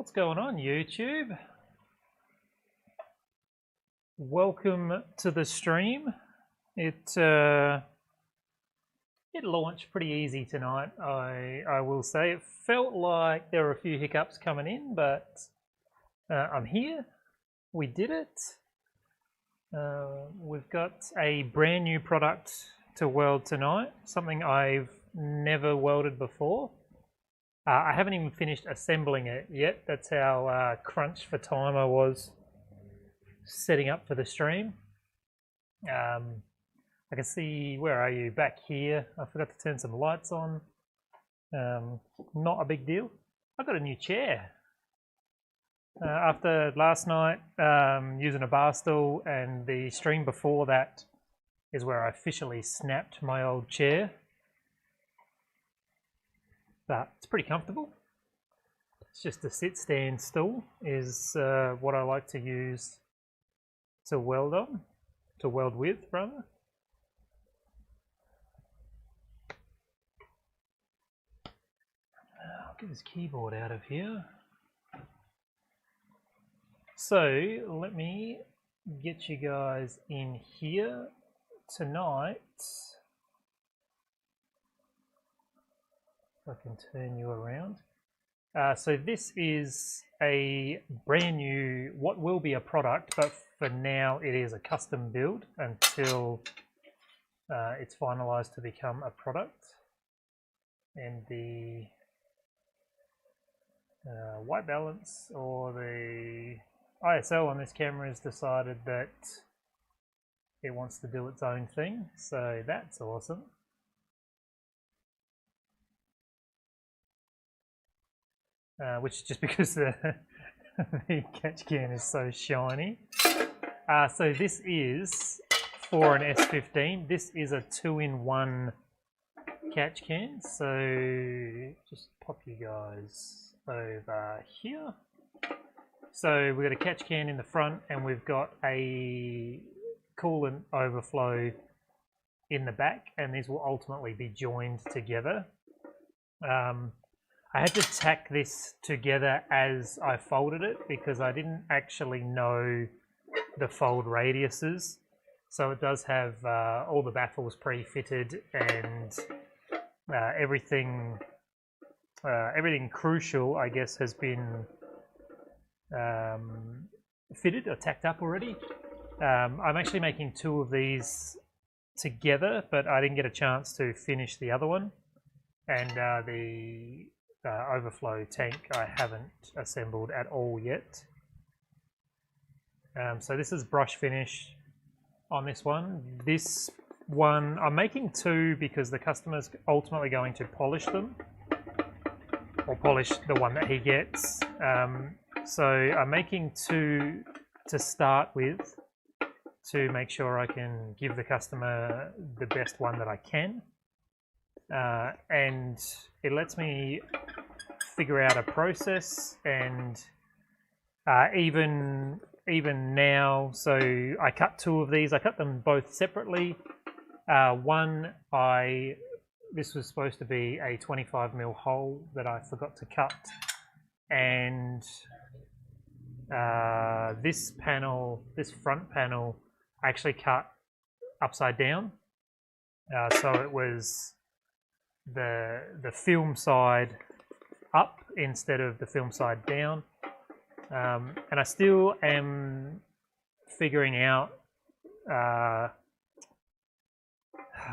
What's going on, YouTube? Welcome to the stream. It launched pretty easy tonight, I will say. It felt like there were a few hiccups coming in, but I'm here. We did it. We've got a brand new product to weld tonight, something I've never welded before. I haven't even finished assembling it yet. That's how crunched for time I was setting up for the stream. I can see, where are you? Back here. I forgot to turn some lights on. Not a big deal. I've got a new chair. After last night using a bar stool, and the stream before that is where I officially snapped my old chair. But it's pretty comfortable. It's just a sit-stand stool is what I like to use to weld on, to weld with, rather. I'll get this keyboard out of here. So let me get you guys in here tonight. I can turn you around. So this is a brand new, what will be a product, but for now it is a custom build until it's finalized to become a product. And the white balance, or the ISO on this camera, has decided that it wants to do its own thing, so that's awesome. Which is just because the catch can is so shiny. So this is for an S15. This is a 2-in-1 catch can. So just pop you guys over here. So we've got a catch can in the front, and we've got a coolant overflow in the back, and these will ultimately be joined together. I had to tack this together as I folded it because I didn't actually know the fold radiuses. So it does have all the baffles pre-fitted, and everything crucial, I guess, has been fitted or tacked up already. I'm actually making 2 of these together, but I didn't get a chance to finish the other one. And the overflow tank I haven't assembled at all yet. So this is brush finish on this one. This one, I'm making 2 because the customer's ultimately going to polish them, or polish the one that he gets. So I'm making 2 to start with to make sure I can give the customer the best one that I can. And it lets me figure out a process, and even now, so I cut 2 of these. I cut them both separately. This was supposed to be a 25mm hole that I forgot to cut, and this front panel, I actually cut upside down. So it was the film side up instead of the film side down, and I still am figuring out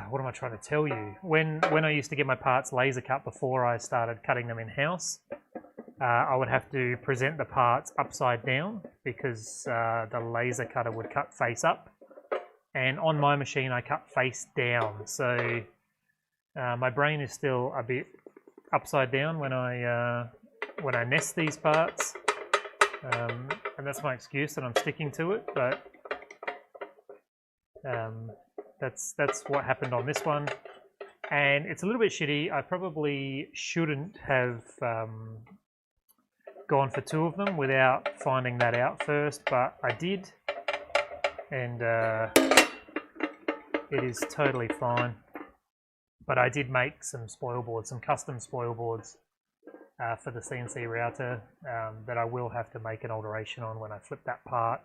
what am I trying to tell you. When I used to get my parts laser cut before I started cutting them in house, I would have to present the parts upside down because the laser cutter would cut face up, and on my machine I cut face down. So my brain is still a bit upside down when I nest these parts, and that's my excuse, and I'm sticking to it. But that's what happened on this one, and it's a little bit shitty. I probably shouldn't have gone for 2 of them without finding that out first, but I did, and it is totally fine. But I did make some spoil boards, some custom spoil boards for the CNC router that I will have to make an alteration on when I flip that part.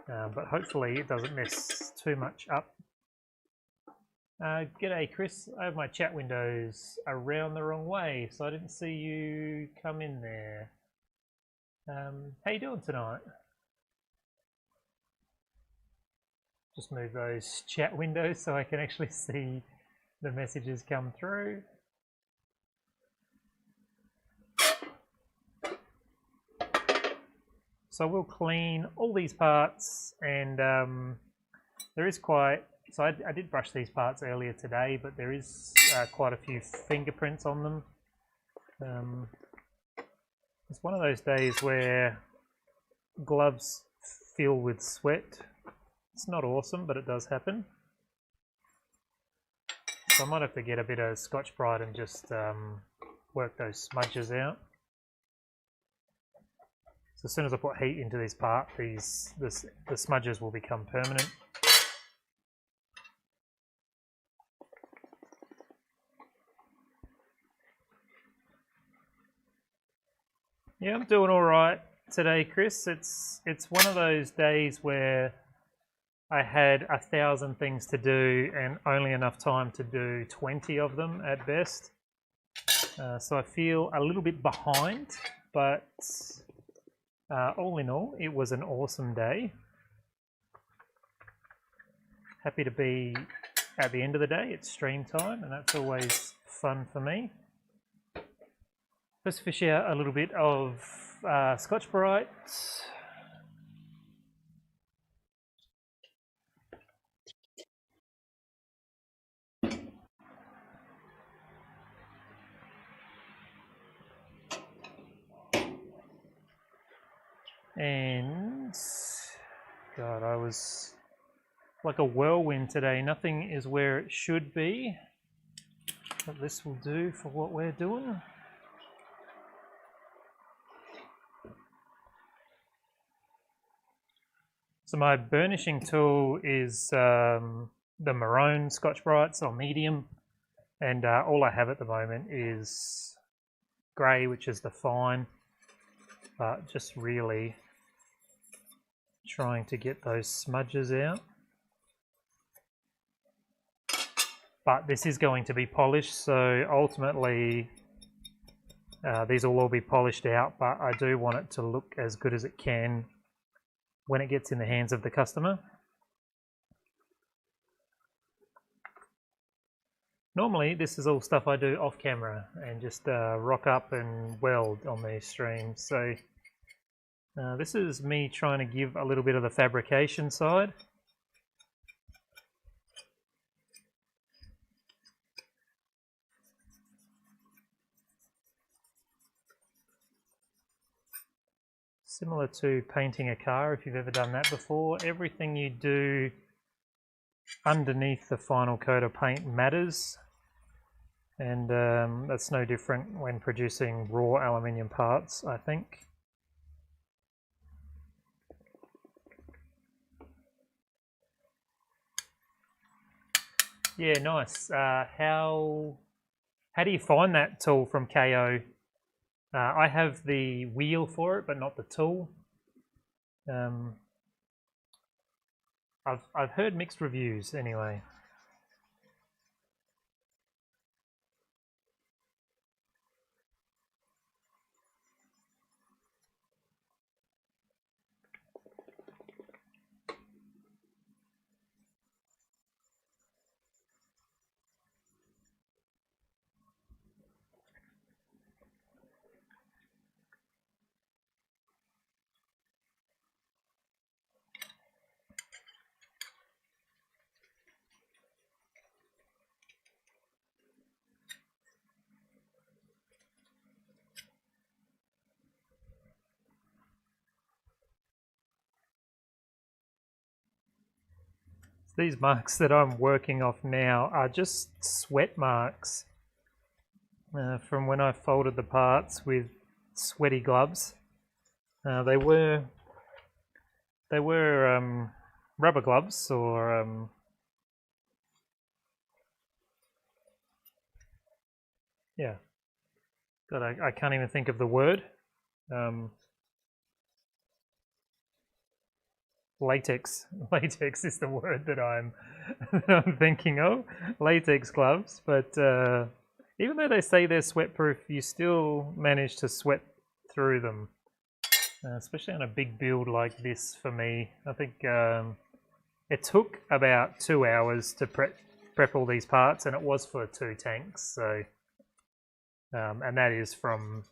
But hopefully it doesn't mess too much up. G'day Chris, I have my chat windows around the wrong way, so I didn't see you come in there. How you doing tonight? Just move those chat windows so I can actually see the messages come through. So we'll clean all these parts, and there is quite, so I did brush these parts earlier today, but there is quite a few fingerprints on them. It's one of those days where gloves fill with sweat. It's not awesome, but it does happen. So I might have to get a bit of Scotch-Brite and just work those smudges out. So as soon as I put heat into this part, the smudges will become permanent. Yeah, I'm doing all right today, Chris. It's one of those days where I had 1,000 things to do and only enough time to do 20 of them at best. So I feel a little bit behind, but all in all, it was an awesome day. Happy to be at the end of the day. It's stream time, and that's always fun for me. Let's fish out a little bit of Scotch-Brite. And God, I was like a whirlwind today. Nothing is where it should be, but this will do for what we're doing. So my burnishing tool is the maroon Scotch-Brite, so medium, and all I have at the moment is grey, which is the fine, but just really trying to get those smudges out. But this is going to be polished, so ultimately these will all be polished out, but I do want it to look as good as it can when it gets in the hands of the customer. Normally this is all stuff I do off camera and just rock up and weld on these streams. So this is me trying to give a little bit of the fabrication side. Similar to painting a car, if you've ever done that before, everything you do underneath the final coat of paint matters, and that's no different when producing raw aluminium parts, I think. Yeah, nice. How do you find that tool from KO? I have the wheel for it, but not the tool. I've heard mixed reviews anyway. These marks that I'm working off now are just sweat marks from when I folded the parts with sweaty gloves. They were rubber gloves, or yeah, God, I can't even think of the word. Latex. Latex is the word that I'm thinking of. Latex gloves, but even though they say they're sweat-proof, you still manage to sweat through them, especially on a big build like this. For me, I think it took about 2 hours to prep all these parts, and it was for 2 tanks. So, and that is from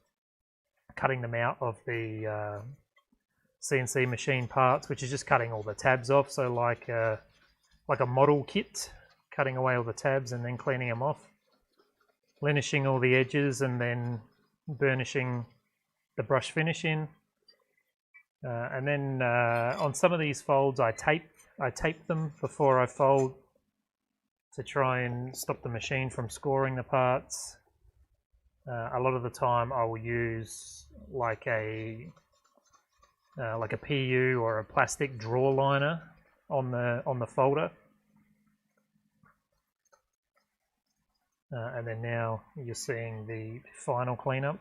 cutting them out of the CNC machine parts, which is just cutting all the tabs off. So like a model kit, cutting away all the tabs and then cleaning them off, burnishing all the edges, and then burnishing the brush finish in. And then on some of these folds, I tape them before I fold to try and stop the machine from scoring the parts. A lot of the time, I will use like a PU or a plastic draw liner on the folder. And then now you're seeing the final cleanup.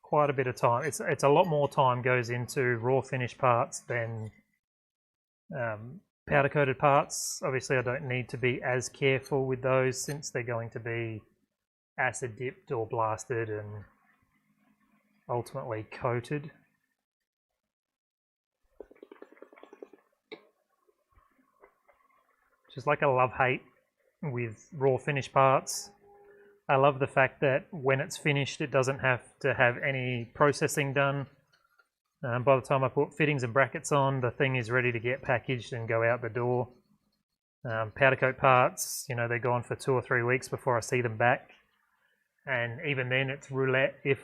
Quite a bit of time. It's a lot more time goes into raw finish parts than powder coated parts. Obviously, I don't need to be as careful with those since they're going to be acid dipped or blasted and ultimately coated. Just like a love-hate with raw finish parts. I love the fact that when it's finished, it doesn't have to have any processing done. By the time I put fittings and brackets on, the thing is ready to get packaged and go out the door. Powder coat parts, you know, they're gone for 2 or 3 weeks before I see them back. And even then, it's roulette if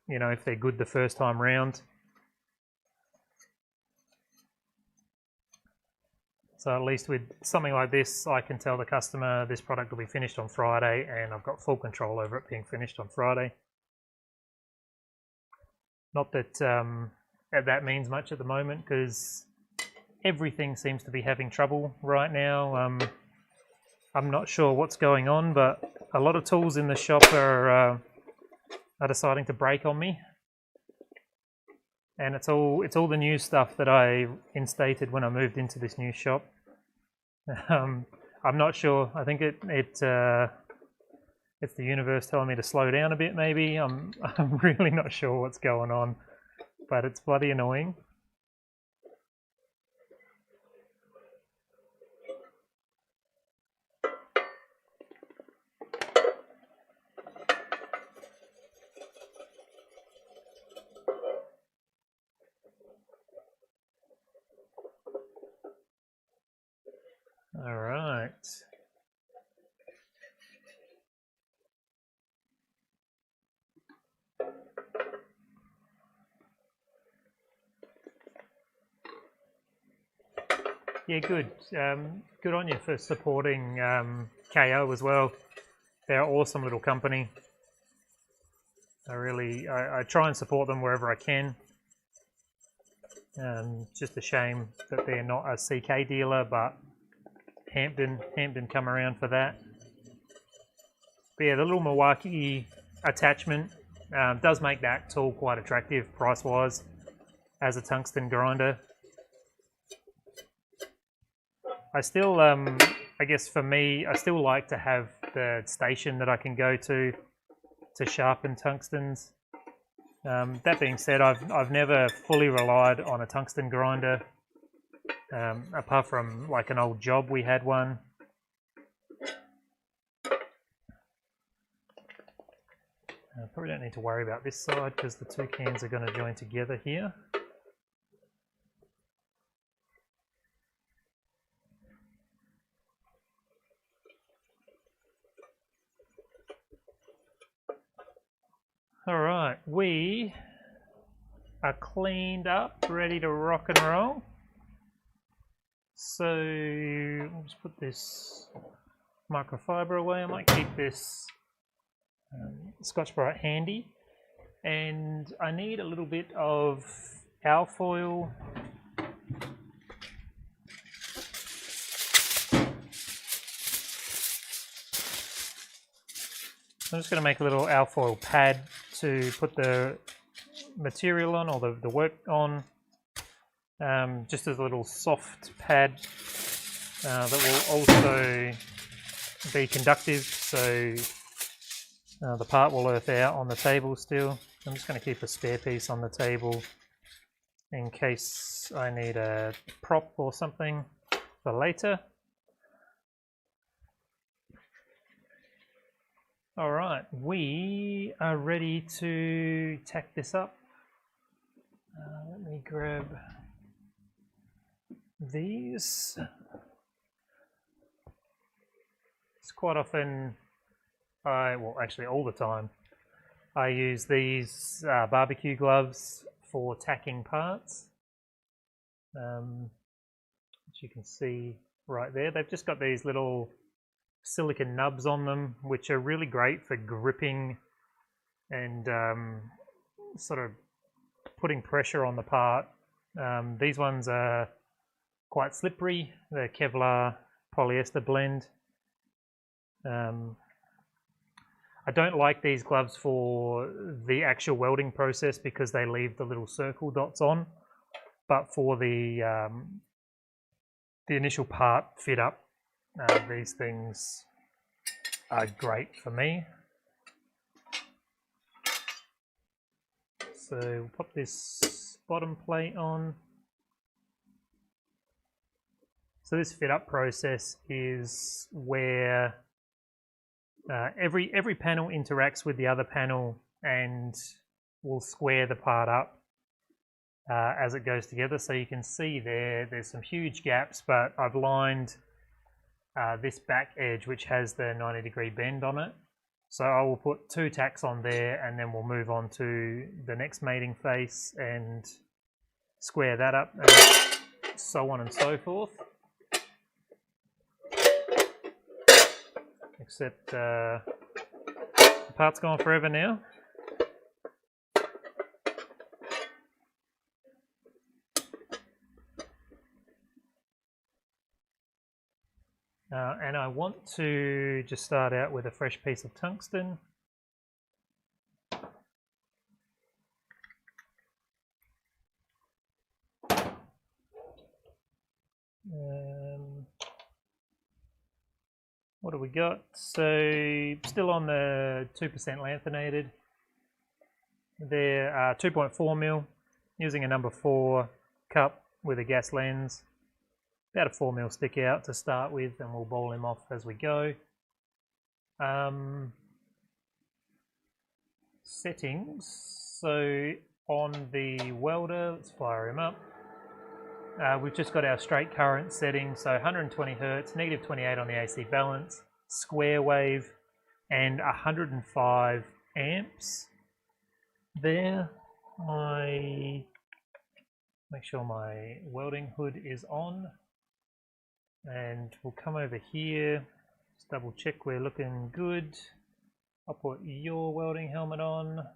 you know, if they're good the first time round. So at least with something like this, I can tell the customer this product will be finished on Friday, and I've got full control over it being finished on Friday. Not that that means much at the moment, because everything seems to be having trouble right now. I'm not sure what's going on, but a lot of tools in the shop are deciding to break on me, and it's all the new stuff that I instated when I moved into this new shop. I'm not sure. I think it's the universe telling me to slow down a bit. Maybe I'm really not sure what's going on, but it's bloody annoying. All right. Yeah, good. Good on you for supporting KO as well. They're an awesome little company. I try and support them wherever I can. Just a shame that they're not a CK dealer, but Hampton come around for that. But yeah, the little Milwaukee attachment does make that tool quite attractive price-wise as a tungsten grinder. I still, I guess for me, I still like to have the station that I can go to sharpen tungstens. That being said, I've never fully relied on a tungsten grinder. Apart from like an old job, we had one. Probably don't need to worry about this side because the two cans are going to join together here. All right, we are cleaned up, ready to rock and roll. So I'll just put this microfiber away. I might keep this Scotch-Brite handy, and I need a little bit of alfoil. I'm just going to make a little alfoil pad to put the material on, or the work on, just as a little soft pad that will also be conductive, so the part will earth out on the table still. I'm just going to keep a spare piece on the table in case I need a prop or something for later. Alright, we are ready to tack this up. Let me grab these. It's quite often, well actually all the time, I use these barbecue gloves for tacking parts. Which you can see right there. They've just got these little silicon nubs on them, which are really great for gripping and sort of putting pressure on the part. These ones are quite slippery. They're Kevlar polyester blend. I don't like these gloves for the actual welding process because they leave the little circle dots on, but for the initial part fit up, these things are great for me. So we'll pop this bottom plate on. So this fit up process is where every panel interacts with the other panel and will square the part up as it goes together. So you can see there's some huge gaps, but I've lined this back edge, which has the 90-degree bend on it. So I will put 2 tacks on there, and then we'll move on to the next mating face and square that up, and so on and so forth. Except the part's gone forever now. And I want to just start out with a fresh piece of tungsten. What do we got? So still on the 2% lanthanated. They're 2.4mm, using a number 4 cup with a gas lens. About a 4mm stick out to start with, and we'll ball him off as we go. Settings. So on the welder, let's fire him up. We've just got our straight current setting, so 120 Hertz, -28 on the AC balance, square wave, and 105 amps. There, I make sure my welding hood is on, and we'll come over here, just double check we're looking good. I'll put your welding helmet on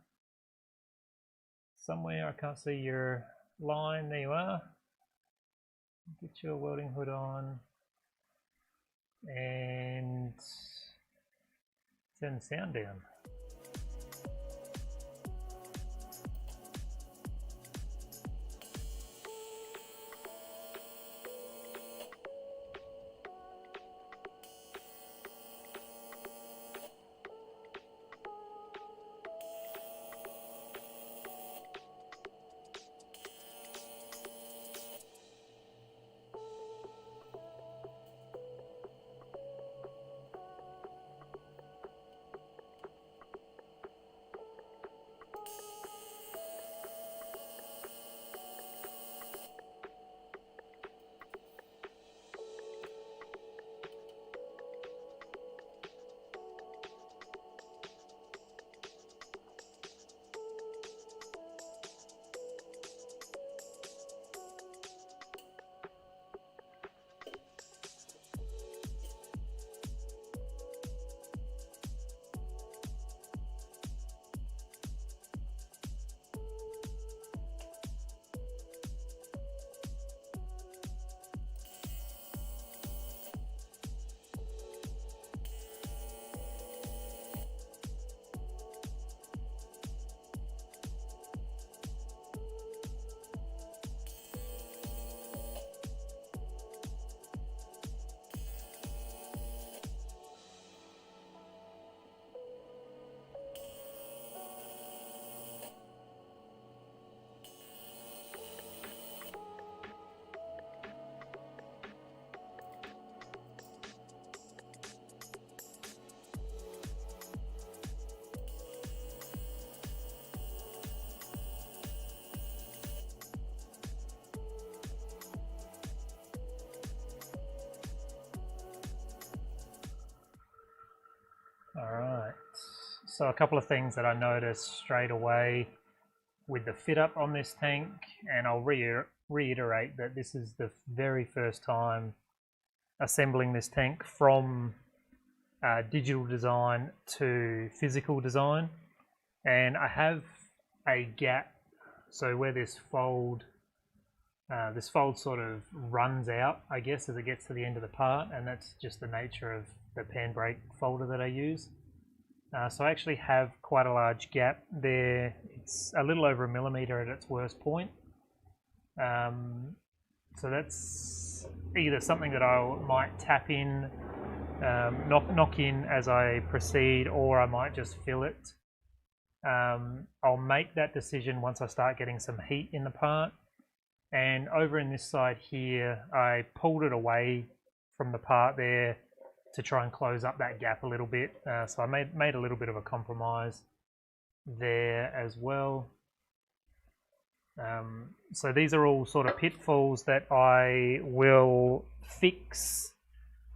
somewhere. I can't see your line. There you are. Get your welding hood on and turn the sound down. So a couple of things that I noticed straight away with the fit up on this tank, and I'll reiterate that this is the very first time assembling this tank from digital design to physical design, and I have a gap, so where this fold sort of runs out, I guess, as it gets to the end of the part, and that's just the nature of the pan brake folder that I use. So I actually have quite a large gap there. It's a little over 1 millimeter at its worst point. So that's either something that I might tap in, knock in as I proceed, or I might just fill it. I'll make that decision once I start getting some heat in the part. And over in this side here, I pulled it away from the part there to try and close up that gap a little bit. So I made a little bit of a compromise there as well. So these are all sort of pitfalls that I will fix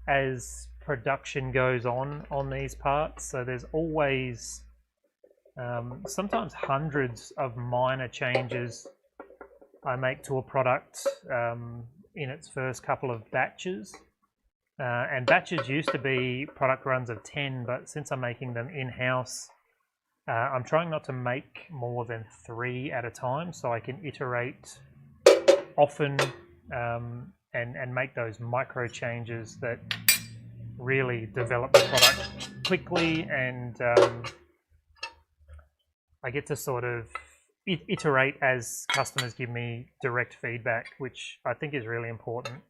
as production goes on these parts. So there's always sometimes hundreds of minor changes I make to a product in its first couple of batches. And batches used to be product runs of 10, but since I'm making them in-house, I'm trying not to make more than 3 at a time, so I can iterate often and make those micro changes that really develop the product quickly, and I get to sort of iterate as customers give me direct feedback, which I think is really important.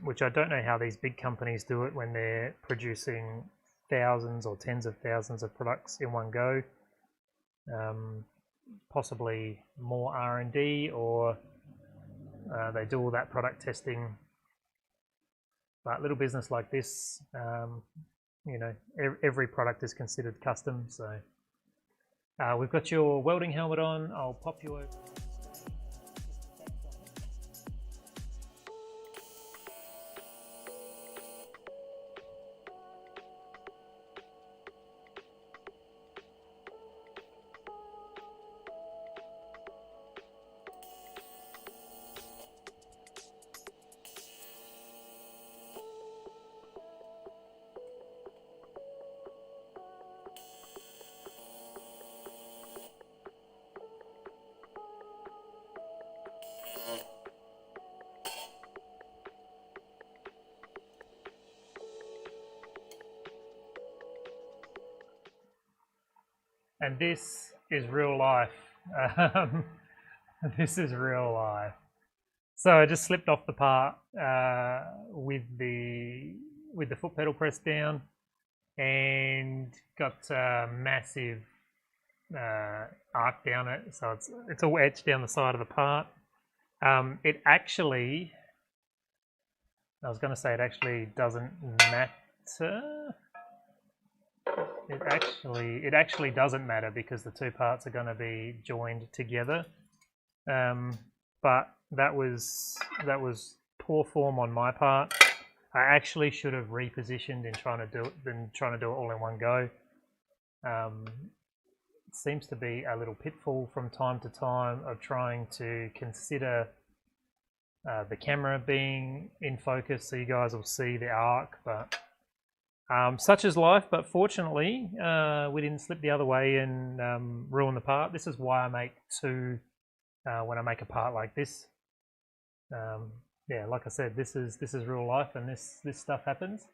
Which I don't know how these big companies do it when they're producing thousands or tens of thousands of products in one go. Possibly more R&D, or they do all that product testing. But little business like this, you know, every product is considered custom. So we've got your welding helmet on. I'll pop you over. And this is real life. This is real life. So I just slipped off the part with the foot pedal pressed down, and got a massive arc down it. So it's all etched down the side of the part. It actually, I was going to say it actually doesn't matter. It actually doesn't matter, because the two parts are going to be joined together. But that was poor form on my part. I actually should have repositioned in trying to do it all in one go. It seems to be a little pitfall from time to time of trying to consider the camera being in focus, so you guys will see the arc, but such is life. But fortunately, we didn't slip the other way and ruin the part. This is why I make 2 when I make a part like this. Yeah, like I said, this is real life, and this stuff happens.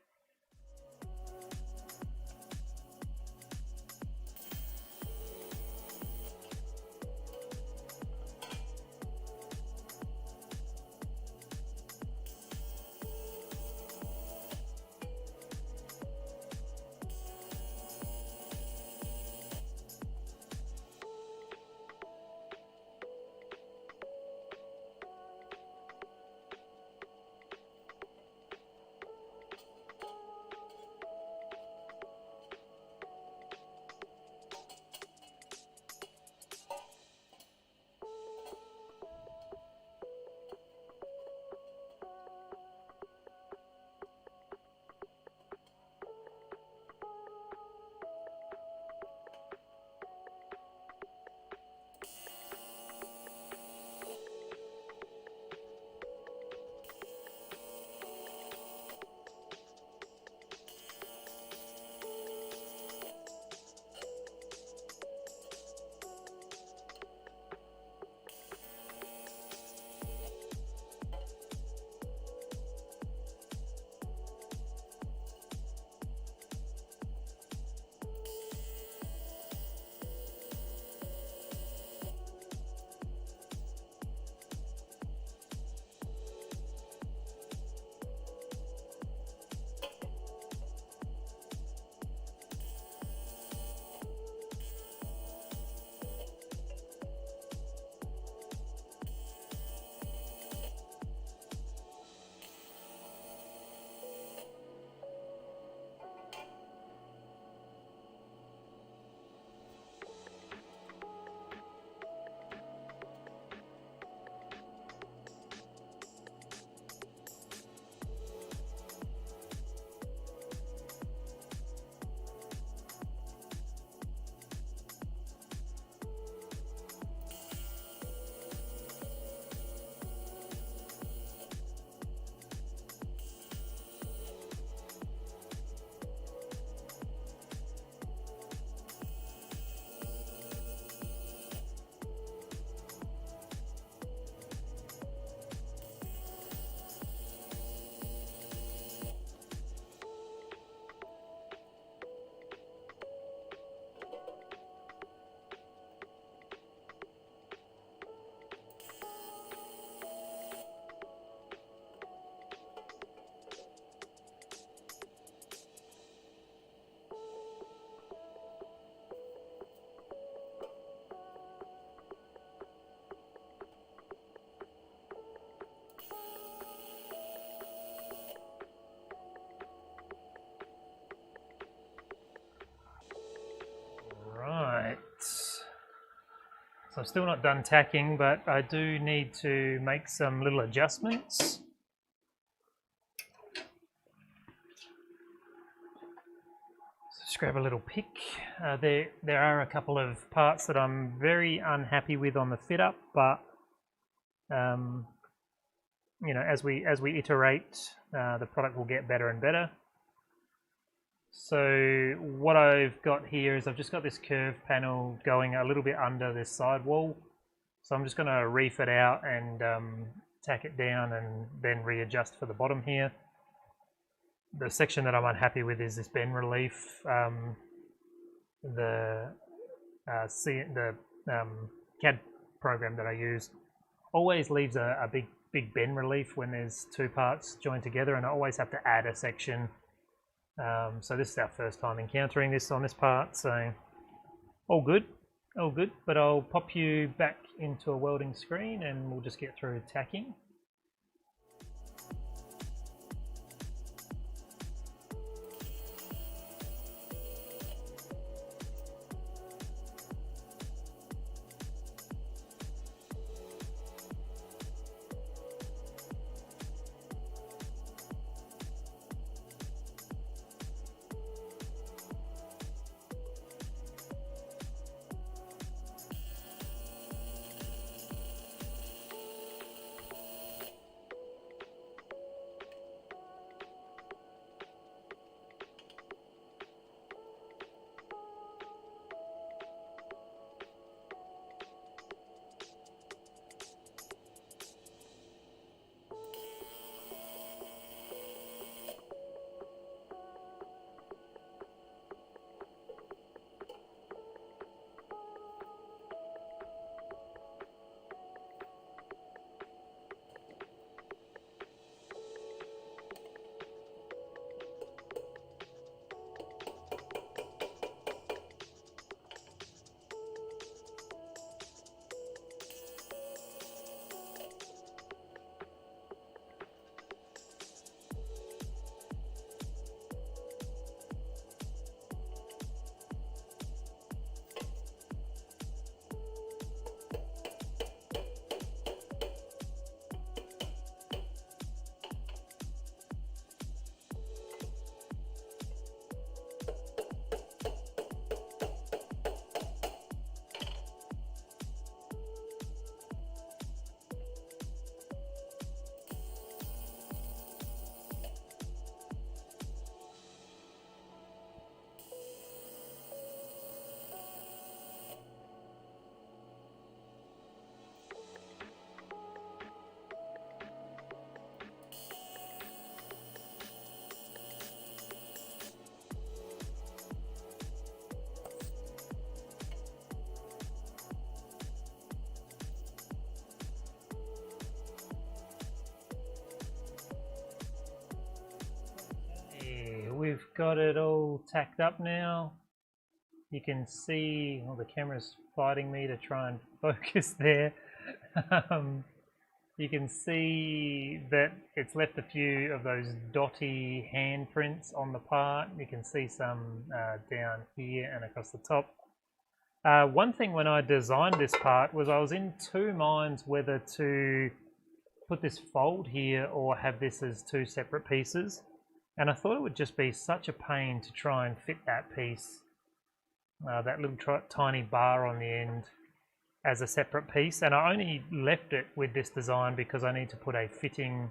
So I'm still not done tacking, but I do need to make some little adjustments. So just grab a little pick. There are a couple of parts that I'm very unhappy with on the fit up, but you know, as we iterate, the product will get better and better. So what I've got here is I've just got this curved panel going a little bit under this sidewall. So I'm just going to reef it out and tack it down and then readjust for the bottom here. The section that I'm unhappy with is this bend relief. The CAD program that I use always leaves a big bend relief when there's two parts joined together, and I always have to add a section. So this is our first time encountering this on this part, so all good, but I'll pop you back into a welding screen and we'll just get through tacking. We've got it all tacked up now. You can see, well, the camera's fighting me to try and focus there. You can see that it's left a few of those dotty handprints on the part. You can see some down here and across the top. One thing when I designed this part was I was in two minds whether to put this fold here or have this as two separate pieces. And I thought it would just be such a pain to try and fit that piece, that little tiny bar on the end, as a separate piece. And I only left it with this design because I need to put a fitting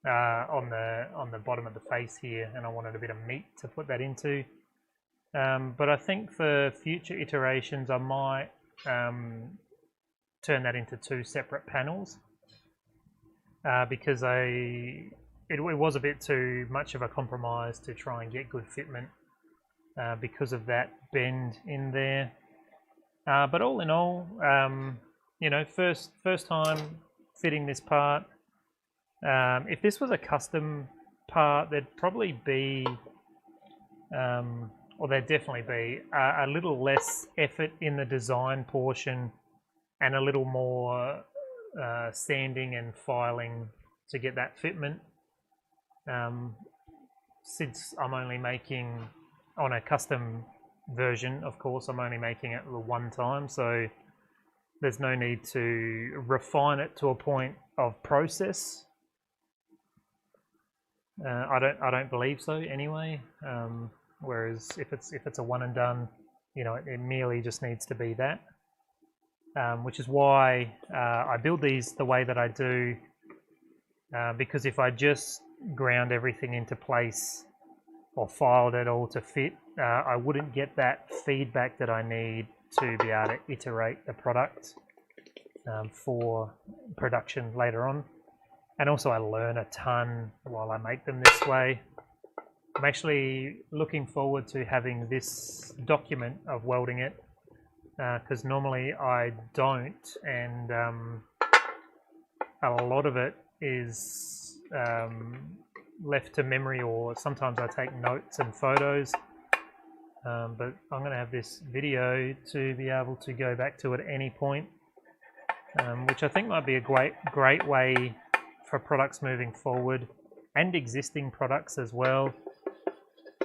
on the bottom of the face here, and I wanted a bit of meat to put that into. But I think for future iterations I might turn that into two separate panels, because it was a bit too much of a compromise to try and get good fitment because of that bend in there. But all in all, you know, first time fitting this part. If this was a custom part, there'd probably be, or there'd definitely be a little less effort in the design portion and a little more sanding and filing to get that fitment. Since I'm only making on a custom version, of course, I'm only making it the one time, so there's no need to refine it to a point of process. I don't believe so anyway. Whereas if it's a one and done, you know, it merely just needs to be that. Which is why I build these the way that I do, because if I just ground everything into place or filed it all to fit, I wouldn't get that feedback that I need to be able to iterate the product for production later on. And also I learn a ton while I make them this way. I'm actually looking forward to having this document of welding it, because normally I don't, and a lot of it is left to memory, or sometimes I take notes and photos. But I'm going to have this video to be able to go back to at any point, which I think might be a great way for products moving forward, and existing products as well,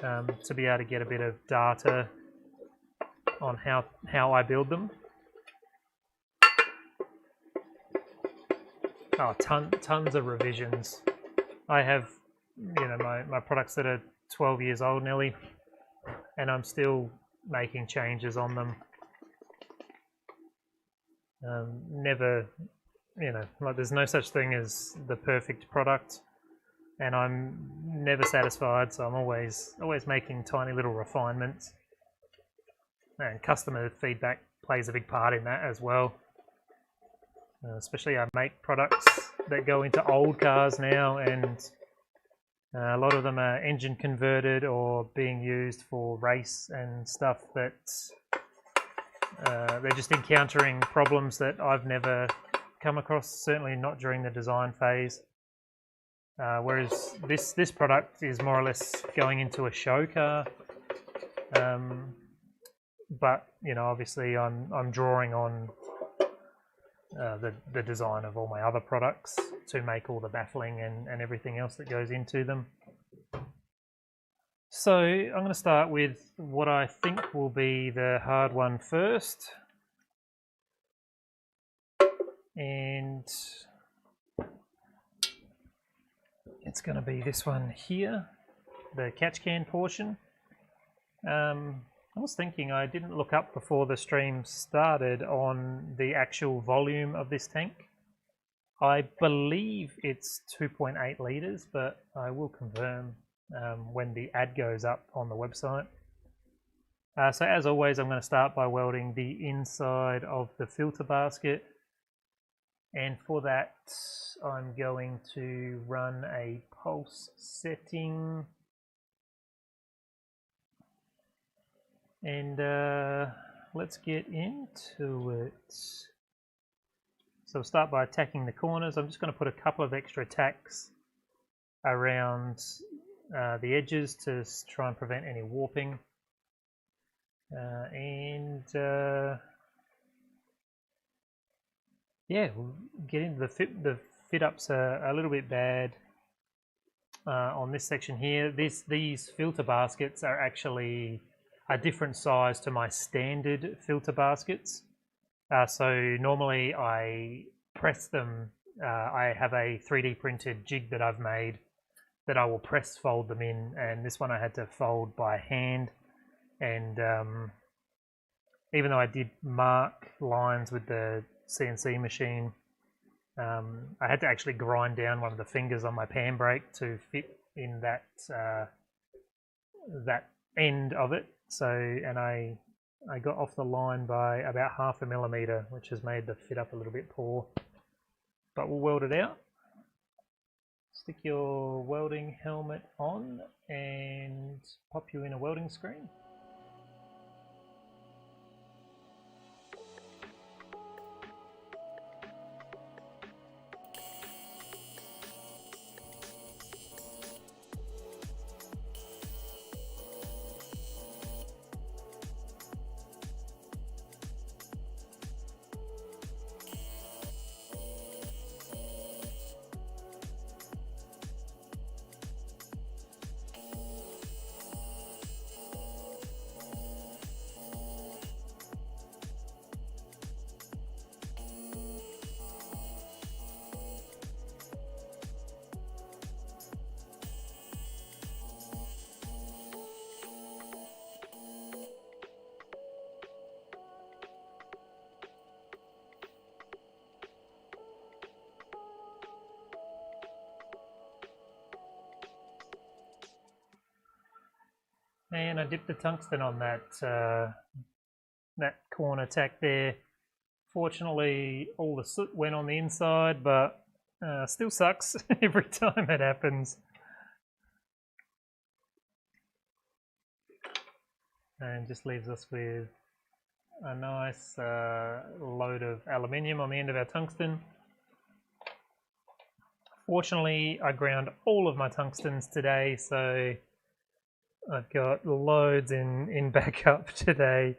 to be able to get a bit of data on how I build them. Oh, tons of revisions. I have, you know, my products that are 12 years old nearly, and I'm still making changes on them. Never, you know, like there's no such thing as the perfect product, and I'm never satisfied, so I'm always making tiny little refinements. And customer feedback plays a big part in that as well. Especially I make products that go into old cars now, and a lot of them are engine converted or being used for race and stuff that they're just encountering problems that I've never come across, certainly not during the design phase. Whereas this product is more or less going into a show car. But you know, obviously I'm drawing on the design of all my other products to make all the baffling and everything else that goes into them. So I'm going to start with what I think will be the hard one first, and it's going to be this one here, the catch can portion. I was thinking, I didn't look up before the stream started on the actual volume of this tank. I believe it's 2.8 litres, but I will confirm when the ad goes up on the website. So as always, I'm going to start by welding the inside of the filter basket. And for that, I'm going to run a pulse setting. And let's get into it. So I'll start by attacking the corners. I'm just going to put a couple of extra tacks around the edges to try and prevent any warping. Yeah, we'll get into the fit ups are a little bit bad on this section here. These filter baskets are actually a different size to my standard filter baskets. So normally I press them. I have a 3D printed jig that I've made that I will press fold them in, and this one I had to fold by hand. And even though I did mark lines with the CNC machine, I had to actually grind down one of the fingers on my pan brake to fit in that that end of it. So, and I got off the line by about 0.5 millimeter, which has made the fit up a little bit poor. But we'll weld it out. Stick your welding helmet on and pop you in a welding screen. And I dipped the tungsten on that that corner tack there. Fortunately, all the soot went on the inside, but still sucks every time it happens. And just leaves us with a nice load of aluminium on the end of our tungsten. Fortunately, I ground all of my tungstens today, so I've got loads in backup today.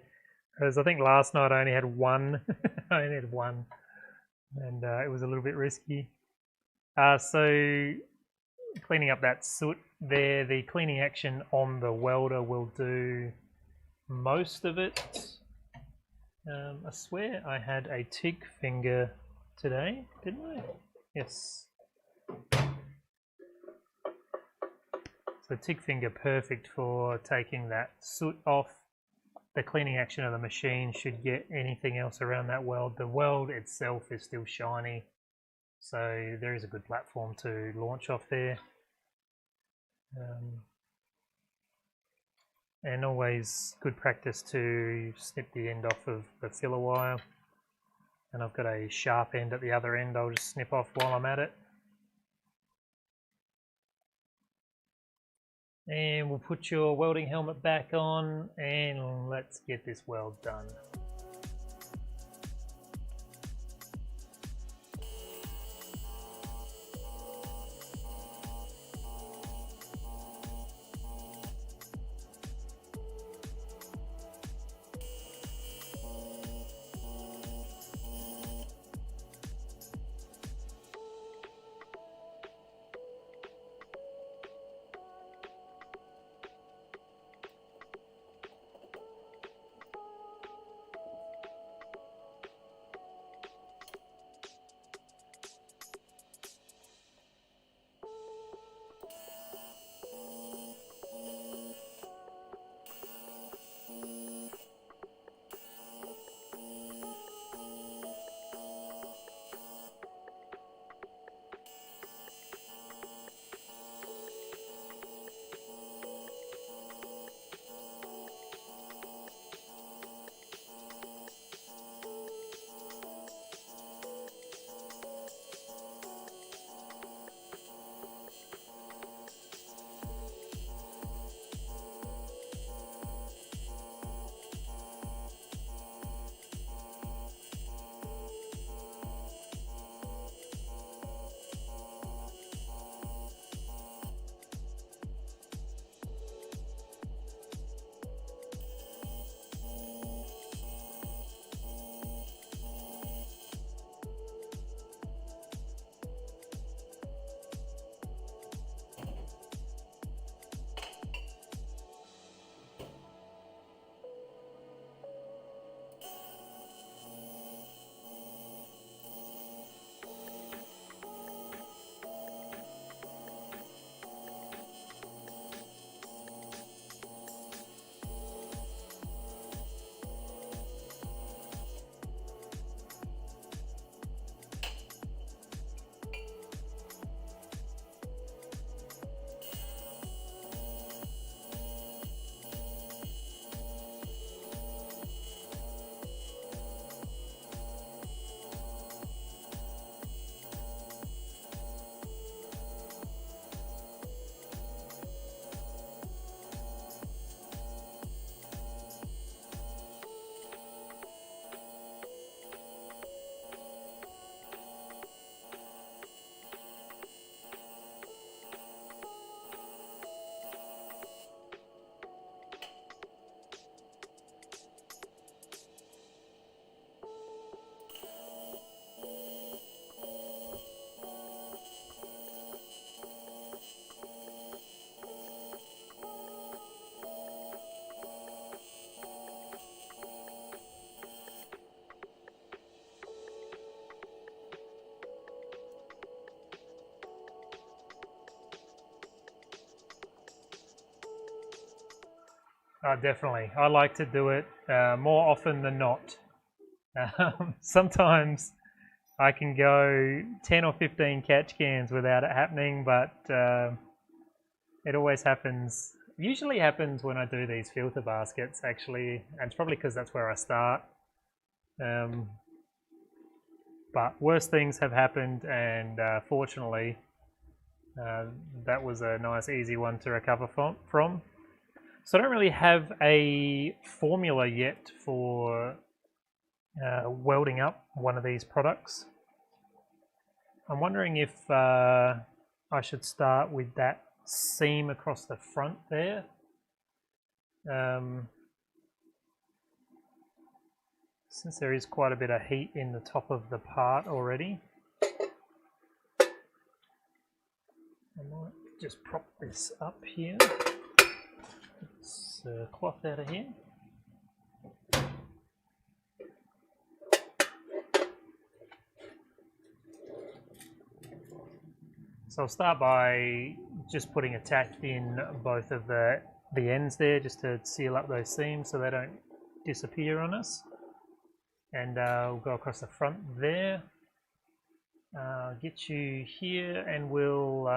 Whereas I think last night I only had one. I only had one, and it was a little bit risky. So cleaning up that soot there, the cleaning action on the welder will do most of it. I swear I had a TIG finger today, didn't I? Yes. So TIG finger, perfect for taking that soot off. The cleaning action of the machine should get anything else around that weld. The weld itself is still shiny, so there is a good platform to launch off there. And always good practice to snip the end off of the filler wire. And I've got a sharp end at the other end I'll just snip off while I'm at it. And we'll put your welding helmet back on and let's get this weld done. Definitely. I like to do it more often than not. Sometimes I can go 10 or 15 catch cans without it happening, but it always happens Usually happens when I do these filter baskets, actually, and it's probably because that's where I start. But worse things have happened, and fortunately, that was a nice, easy one to recover from. So I don't really have a formula yet for welding up one of these products. I'm wondering if I should start with that seam across the front there. Since there is quite a bit of heat in the top of the part already. I might just prop this up here. Get this cloth out of here. So I'll start by just putting a tack in both of the ends there, just to seal up those seams so they don't disappear on us. And we'll go across the front there. Get you here, and we'll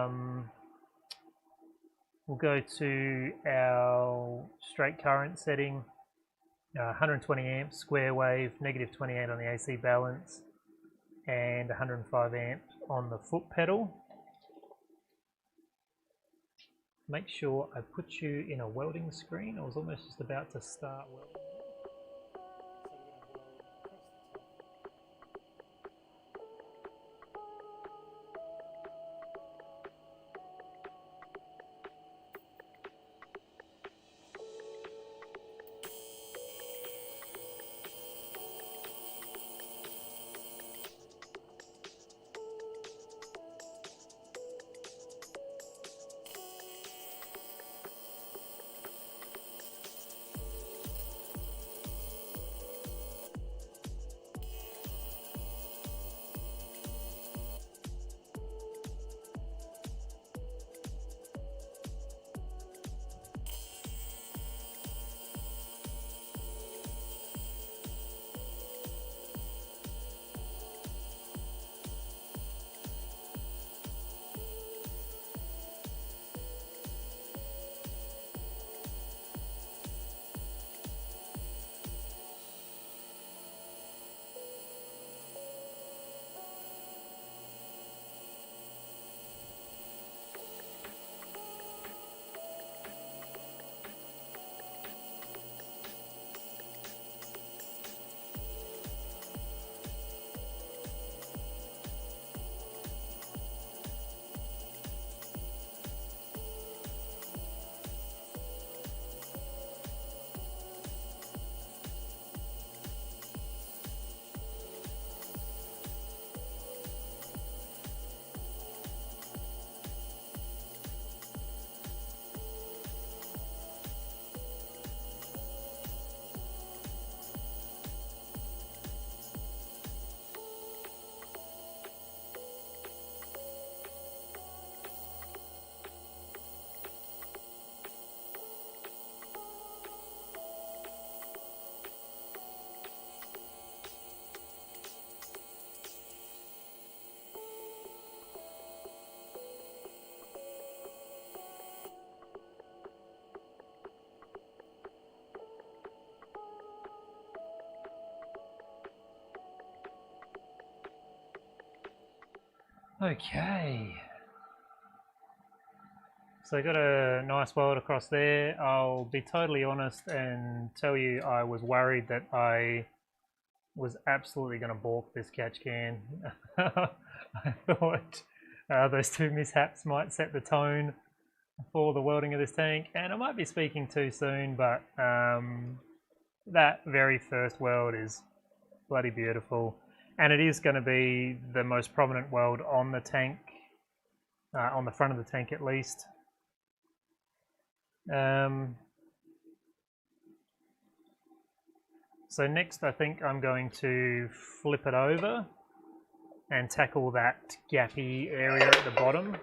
go to our straight current setting, 120 amps square wave, negative 28 on the AC balance, and 105 amps on the foot pedal. Make sure I put you in a welding screen. I was almost just about to start welding. Okay, so I got a nice weld across there. I'll be totally honest and tell you I was worried that I was absolutely going to balk this catch can. I thought those two mishaps might set the tone for the welding of this tank, and I might be speaking too soon, but that very first weld is bloody beautiful. And it is going to be the most prominent weld on the tank, on the front of the tank at least. So next I think I'm going to flip it over and tackle that gappy area at the bottom.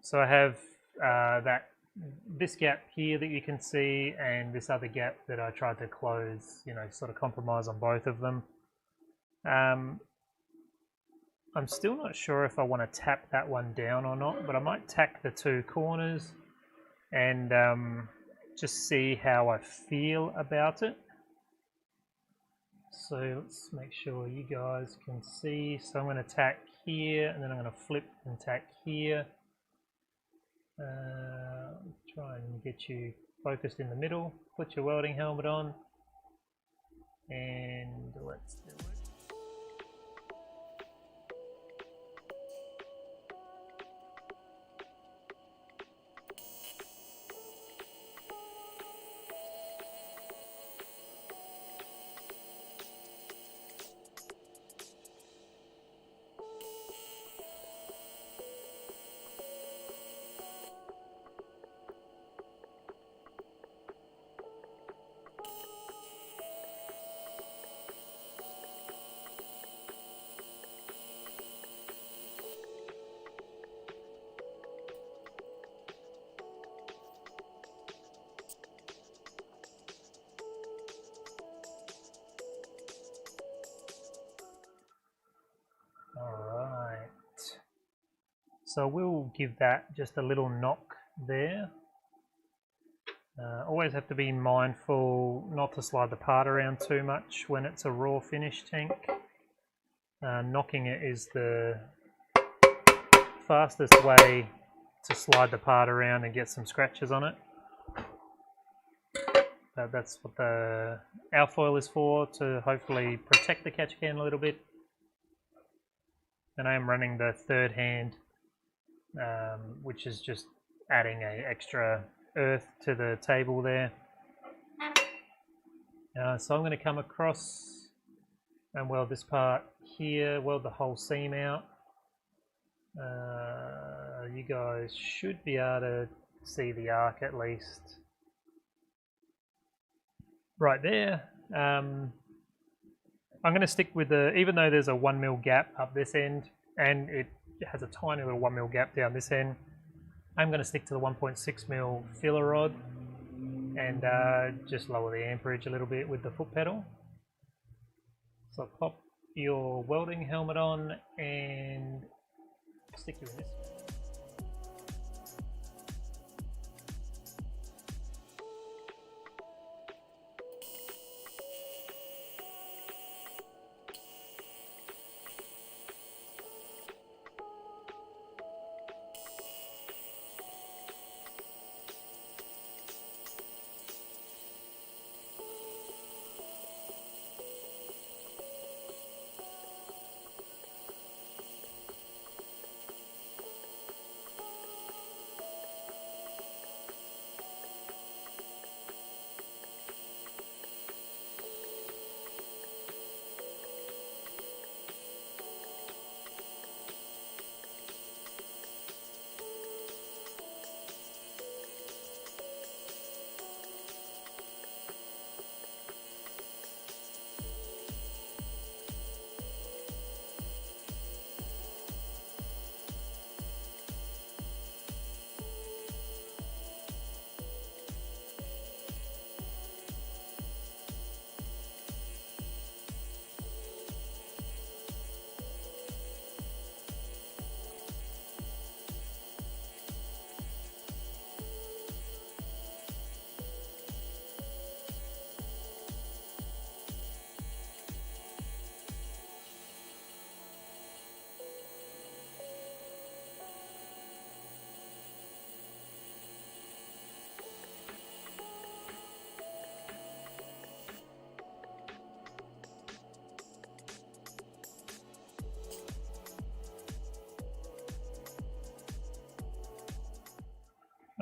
So I have that this gap here that you can see and this other gap that I tried to close, you know, sort of compromise on both of them. I'm still not sure if I want to tap that one down or not, but I might tack the two corners and just see how I feel about it. So let's make sure you guys can see. So I'm going to tack here and then I'm going to flip and tack here. Try and get you focused in the middle. Put your welding helmet on and let's do it. Alright, so we'll give that just a little knock there. Always have to be mindful not to slide the part around too much when it's a raw finish tank. Knocking it is the fastest way to slide the part around and get some scratches on it. That's what the alfoil is for, to hopefully protect the catch can a little bit. And I am running the third hand, which is just adding an extra earth to the table there. So I'm going to come across and weld this part here, weld the whole seam out. You guys should be able to see the arc at least right there. I'm going to stick with the, even though there's a 1mm gap up this end and it has a tiny little 1mm gap down this end, I'm going to stick to the 1.6mm filler rod and just lower the amperage a little bit with the foot pedal. So pop your welding helmet on and stick you in this.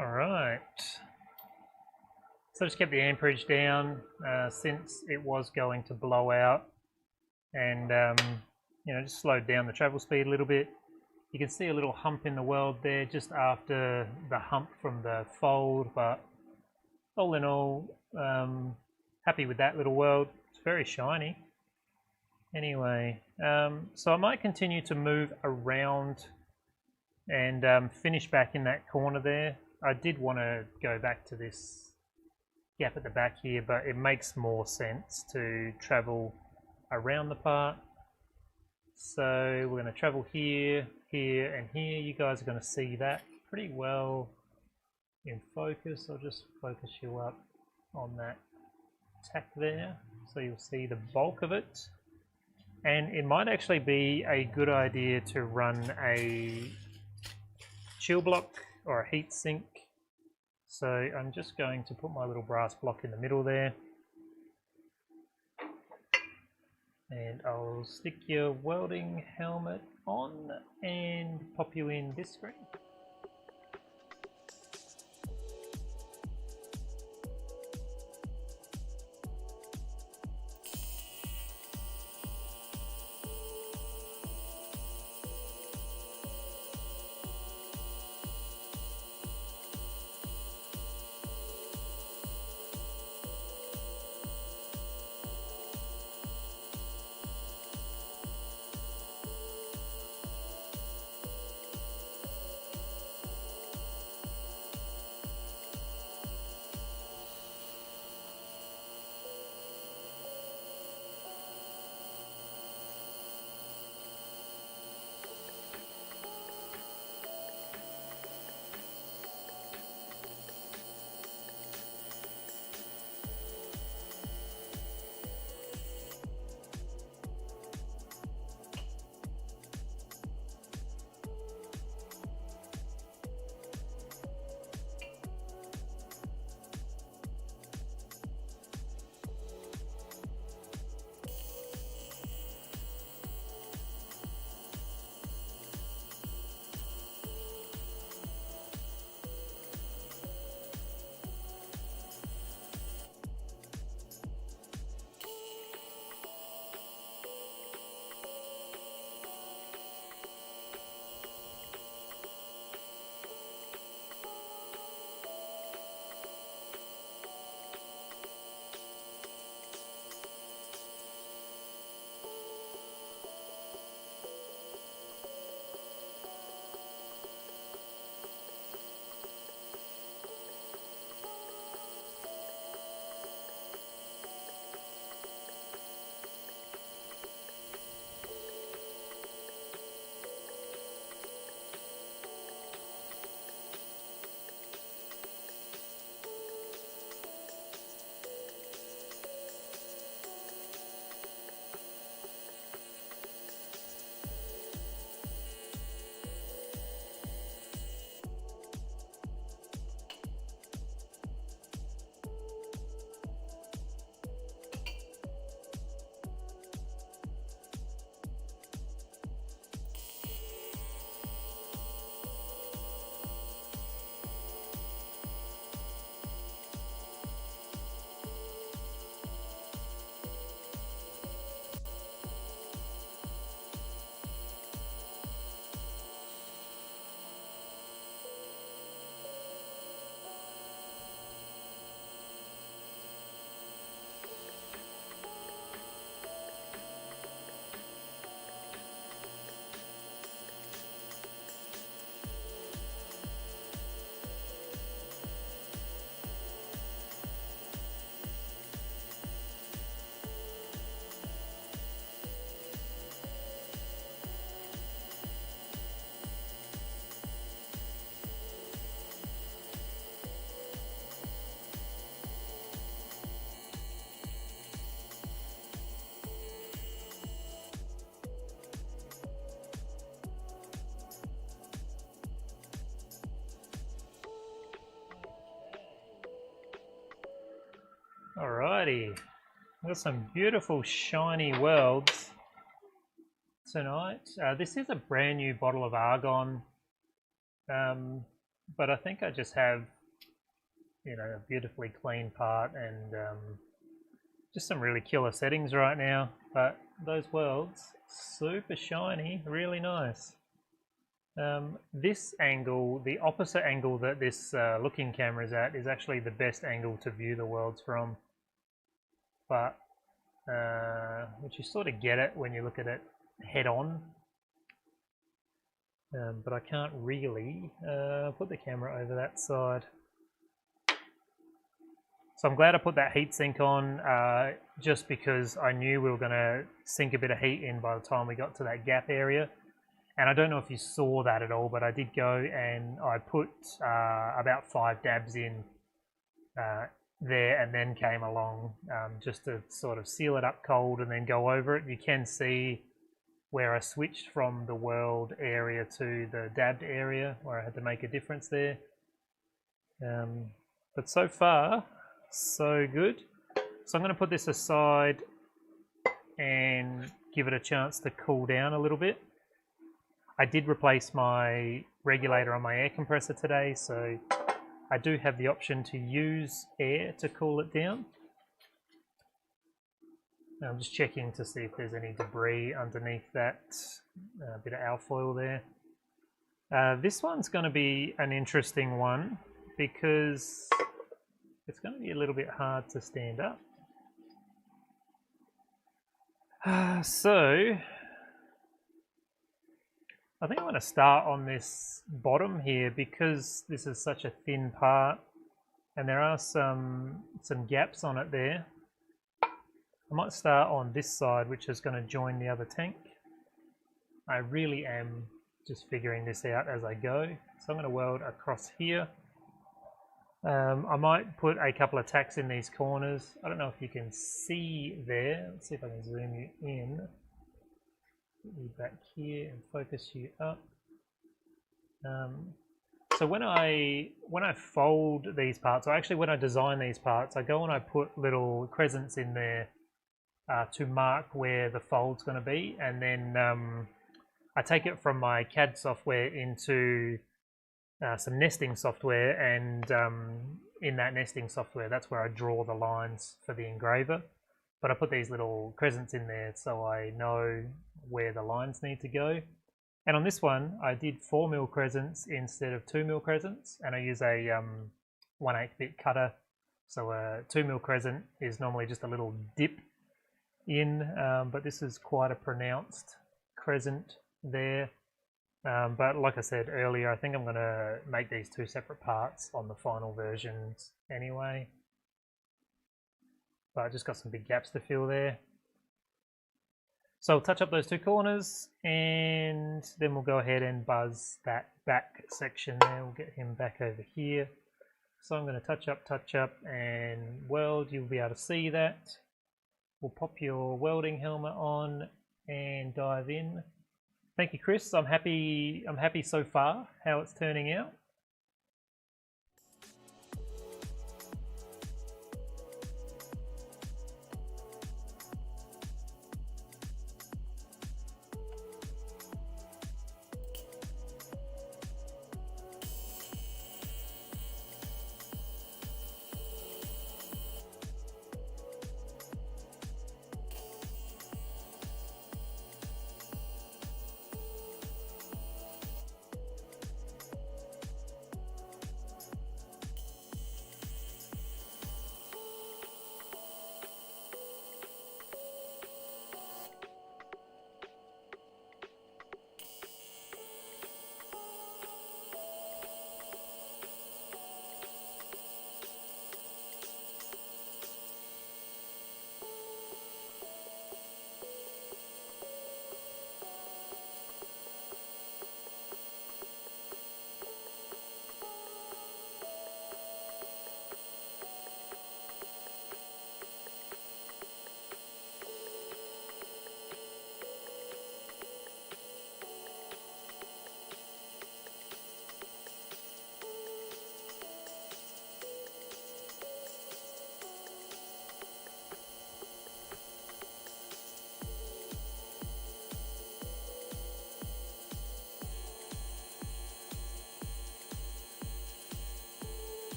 Alright, so just kept the amperage down since it was going to blow out, and you know, just slowed down the travel speed a little bit. You can see a little hump in the weld there just after the hump from the fold, but all in all, happy with that little weld. It's very shiny. Anyway, so I might continue to move around and finish back in that corner there. I did want to go back to this gap at the back here, but it makes more sense to travel around the part. So we're going to travel here, here, and here. You guys are going to see that pretty well in focus. I'll just focus you up on that tack there, so you'll see the bulk of it. And it might actually be a good idea to run a chill block or a heat sink. So I'm just going to put my little brass block in the middle there. And I'll stick your welding helmet on and pop you in this screen. Alrighty, got some beautiful shiny welds tonight. This is a brand new bottle of argon, but I think I just have, you know, a beautifully clean part and just some really killer settings right now. But those welds, super shiny, really nice. This angle, the opposite angle that this looking camera is at, is actually the best angle to view the welds from. But you sort of get it when you look at it head on. but I can't really put the camera over that side. So I'm glad I put that heatsink on, just because I knew we were going to sink a bit of heat in by the time we got to that gap area. And I don't know if you saw that at all, but I did go and I put about 5 dabs in there, and then came along just to sort of seal it up cold and then go over it. You can see where I switched from the weld area to the dabbed area, where I had to make a difference there. But so far, so good. So I'm going to put this aside and give it a chance to cool down a little bit. I did replace my regulator on my air compressor today, so I do have the option to use air to cool it down. Now I'm just checking to see if there's any debris underneath that bit of alfoil there. This one's going to be an interesting one because it's going to be a little bit hard to stand up. So I think I'm going to start on this bottom here because this is such a thin part and there are some gaps on it there. I might start on this side, which is going to join the other tank. I really am just figuring this out as I go. So I'm going to weld across here. I might put a couple of tacks in these corners. I don't know if you can see there. Let's see if I can zoom you in. Put you back here and focus you up. So when I fold these parts, or actually when I design these parts, I go and I put little crescents in there to mark where the fold's going to be, and then I take it from my CAD software into some nesting software, and in that nesting software, that's where I draw the lines for the engraver. But I put these little crescents in there so I know where the lines need to go. And on this one, I did 4mm crescents instead of 2mm crescents, and I use a 1/8 bit cutter. So a 2mm crescent is normally just a little dip in, but this is quite a pronounced crescent there. But like I said earlier, I think I'm going to make these 2 separate parts on the final versions anyway. But I just got some big gaps to fill there. So I'll touch up those 2 corners and then we'll go ahead and buzz that back section there. We'll get him back over here. So I'm going to touch up and weld. You'll be able to see that. We'll pop your welding helmet on and dive in. Thank you, Chris. I'm happy so far how it's turning out.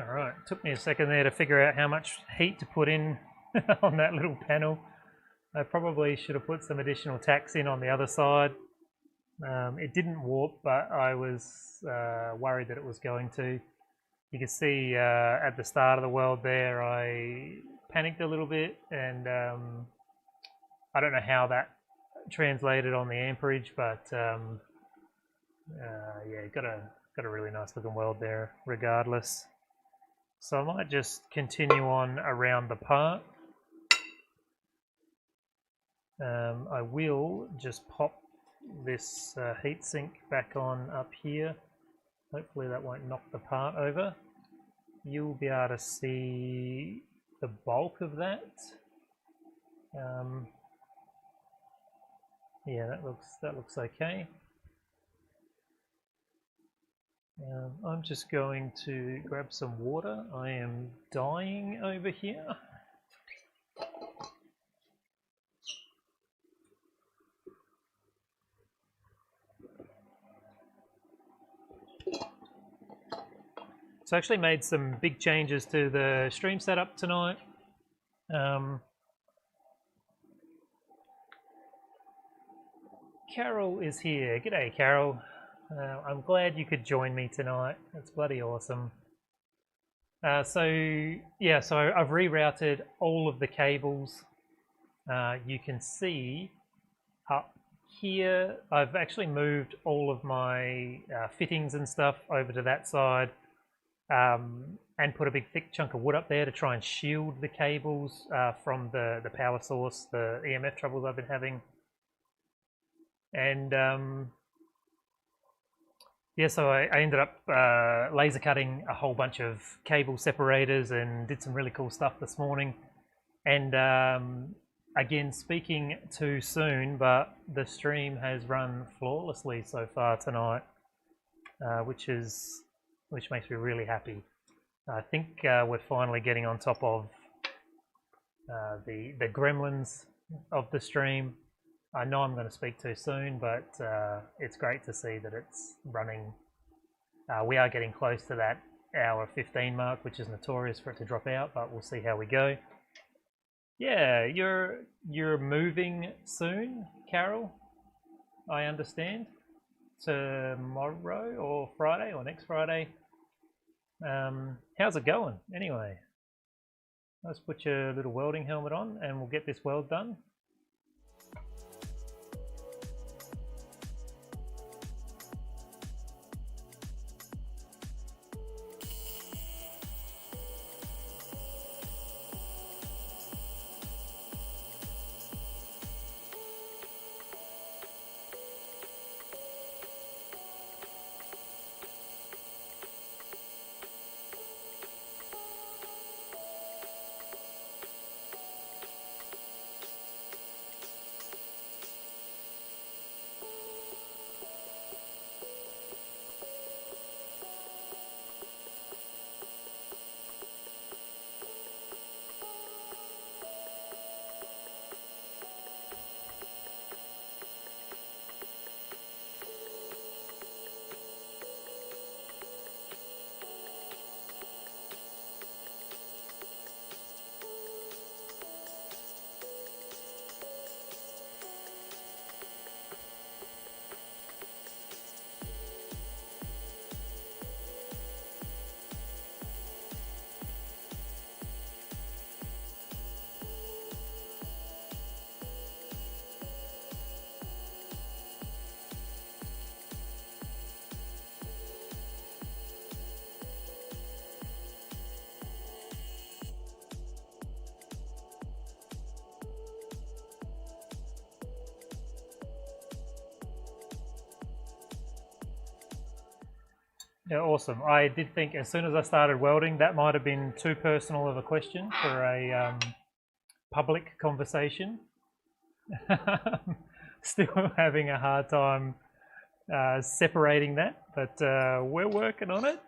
Alright, took me a second there to figure out how much heat to put in on that little panel. I probably should have put some additional tacks in on the other side. It didn't warp, but I was worried that it was going to. You can see at the start of the weld there, I panicked a little bit, and I don't know how that translated on the amperage, but yeah, got a really nice looking weld there regardless. So I might just continue on around the part. I will just pop this heatsink back on up here. Hopefully that won't knock the part over. You'll be able to see the bulk of that. Yeah, that looks okay. I'm just going to grab some water. I am dying over here. So I actually made some big changes to the stream setup tonight. Carol is here. G'day, Carol. I'm glad you could join me tonight. That's bloody awesome. So I've rerouted all of the cables. You can see up here, I've actually moved all of my fittings and stuff over to that side. And put a big thick chunk of wood up there to try and shield the cables from the power source, the EMF troubles I've been having. And yeah, so I ended up laser cutting a whole bunch of cable separators and did some really cool stuff this morning. And again, speaking too soon, but the stream has run flawlessly so far tonight, which makes me really happy. I think we're finally getting on top of the gremlins of the stream. I know I'm going to speak too soon, but it's great to see that it's running. We are getting close to that hour 15 mark, which is notorious for it to drop out, but we'll see how we go. Yeah, you're moving soon, Carol, I understand. Tomorrow or Friday or next Friday. How's it going anyway? Let's put your little welding helmet on and we'll get this weld done. Yeah, awesome. I did think as soon as I started welding, that might have been too personal of a question for a public conversation. Still having a hard time separating that, but we're working on it.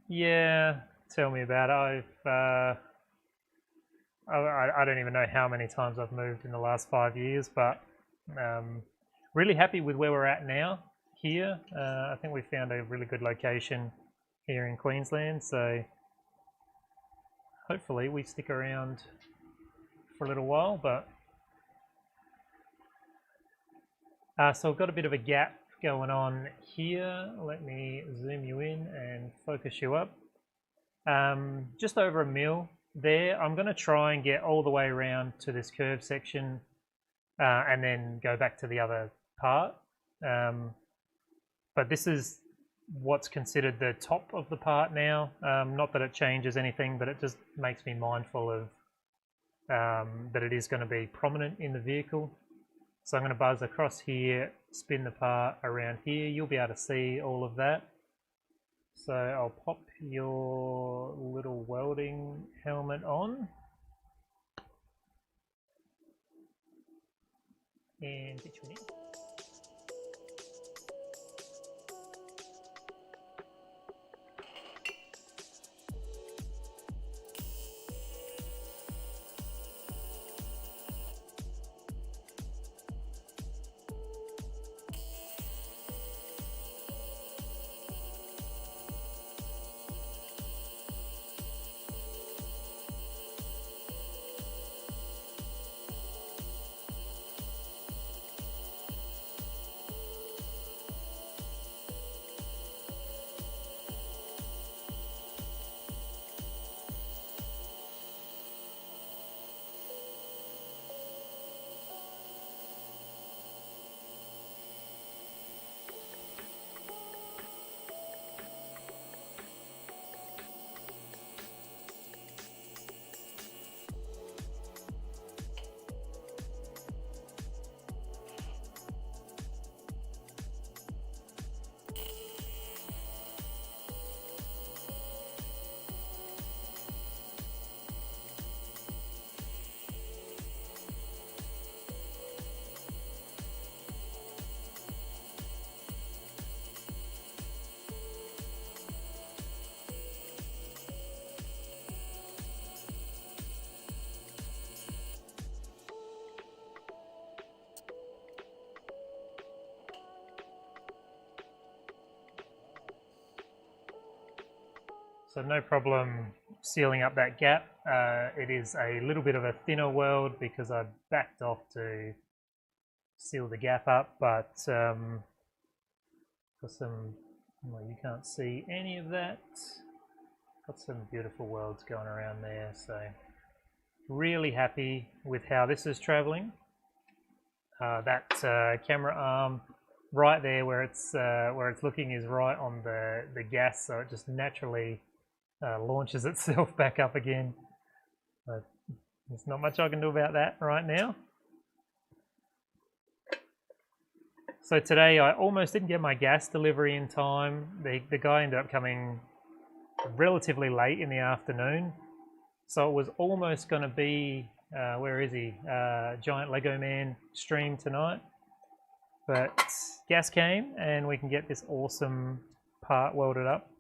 Yeah, tell me about it. I don't even know how many times I've moved in the last 5 years, but really happy with where we're at now here. I think we found a really good location here in Queensland, so hopefully we stick around for a little while, but so I've got a bit of a gap going on here. Let me zoom you in and focus you up. Just over 1 mil there. I'm going to try and get all the way around to this curved section and then go back to the other part. But this is what's considered the top of the part now. Not that it changes anything, but it just makes me mindful of that it is going to be prominent in the vehicle. So I'm going to buzz across here, spin the part around here. You'll be able to see all of that. So I'll pop your little welding helmet on and get you in. So no problem sealing up that gap. It is a little bit of a thinner weld because I backed off to seal the gap up, but for some, well, you can't see any of that. Got some beautiful welds going around there, so really happy with how this is traveling. That camera arm right there where it's looking is right on the gas, so it just naturally launches itself back up again. But there's not much I can do about that right now. So today I almost didn't get my gas delivery in time. The guy ended up coming relatively late in the afternoon, so it was almost going to be where is he? Giant Lego Man stream tonight, but gas came and we can get this awesome part welded up.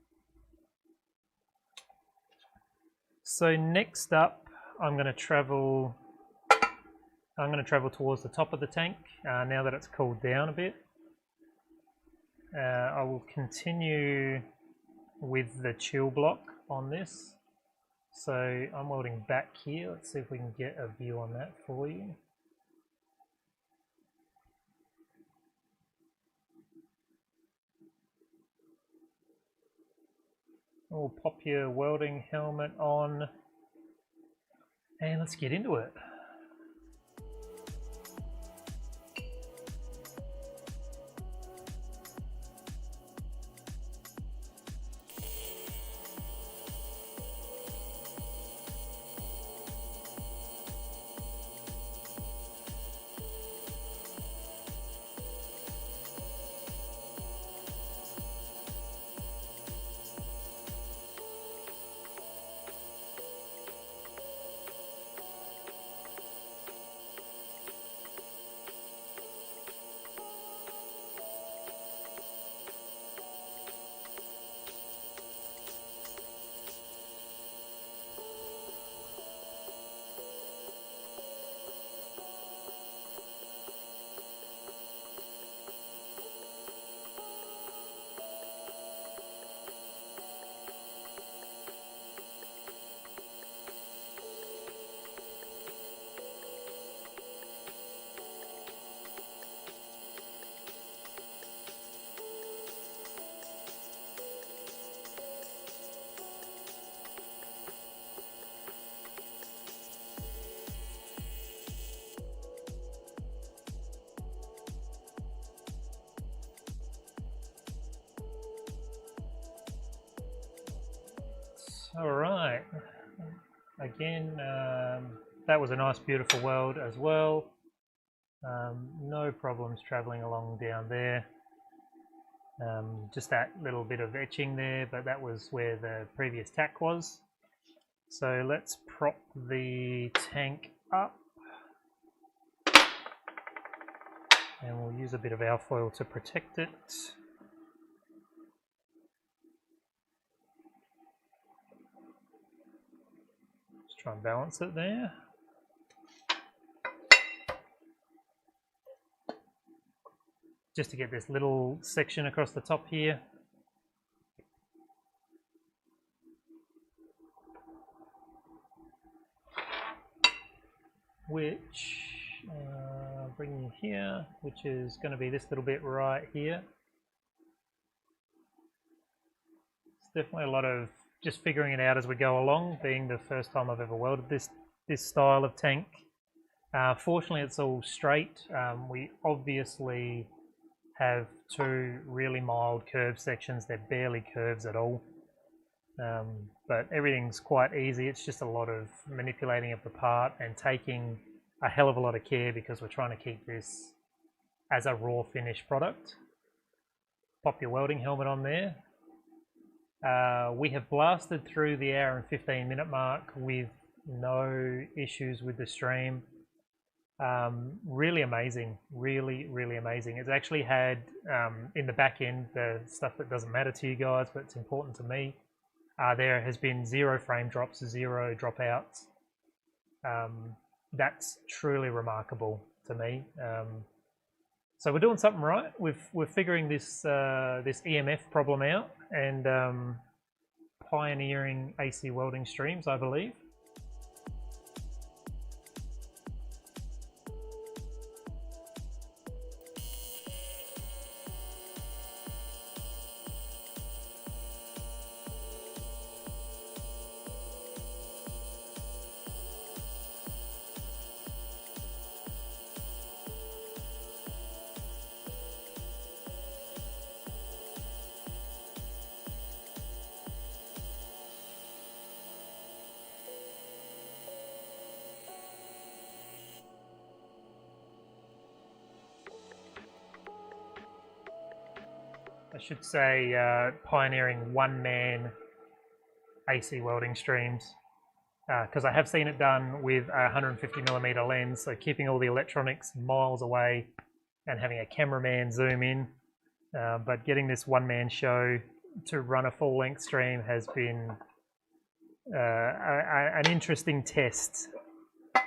So next up, I'm going to travel towards the top of the tank now that it's cooled down a bit. I will continue with the chill block on this. So I'm welding back here. Let's see if we can get a view on that for you. We'll pop your welding helmet on and let's get into it. All right. Again, that was a nice, beautiful weld as well. No problems traveling along down there. Just that little bit of etching there, but that was where the previous tack was. So let's prop the tank up. And we'll use a bit of alfoil to protect it. Just try and balance it there. Just to get this little section across the top here. Which, bring you here, which is going to be this little bit right here. It's definitely a lot of just figuring it out as we go along, being the first time I've ever welded this style of tank. Fortunately, it's all straight. We obviously have two really mild curved sections. They're barely curves at all, but everything's quite easy. It's just a lot of manipulating of the part and taking a hell of a lot of care because we're trying to keep this as a raw finished product. Pop your welding helmet on there. We have blasted through the hour and 15-minute mark with no issues with the stream. Really amazing, really amazing. It's actually had in the back end the stuff that doesn't matter to you guys, but it's important to me. There has been 0 frame drops, 0 dropouts. That's truly remarkable to me. So we're doing something right. We're figuring this this EMF problem out and pioneering AC welding streams, I believe. I should say pioneering one-man AC welding streams, because I have seen it done with a 150mm lens, so keeping all the electronics miles away and having a cameraman zoom in. But getting this one-man show to run a full-length stream has been an interesting test,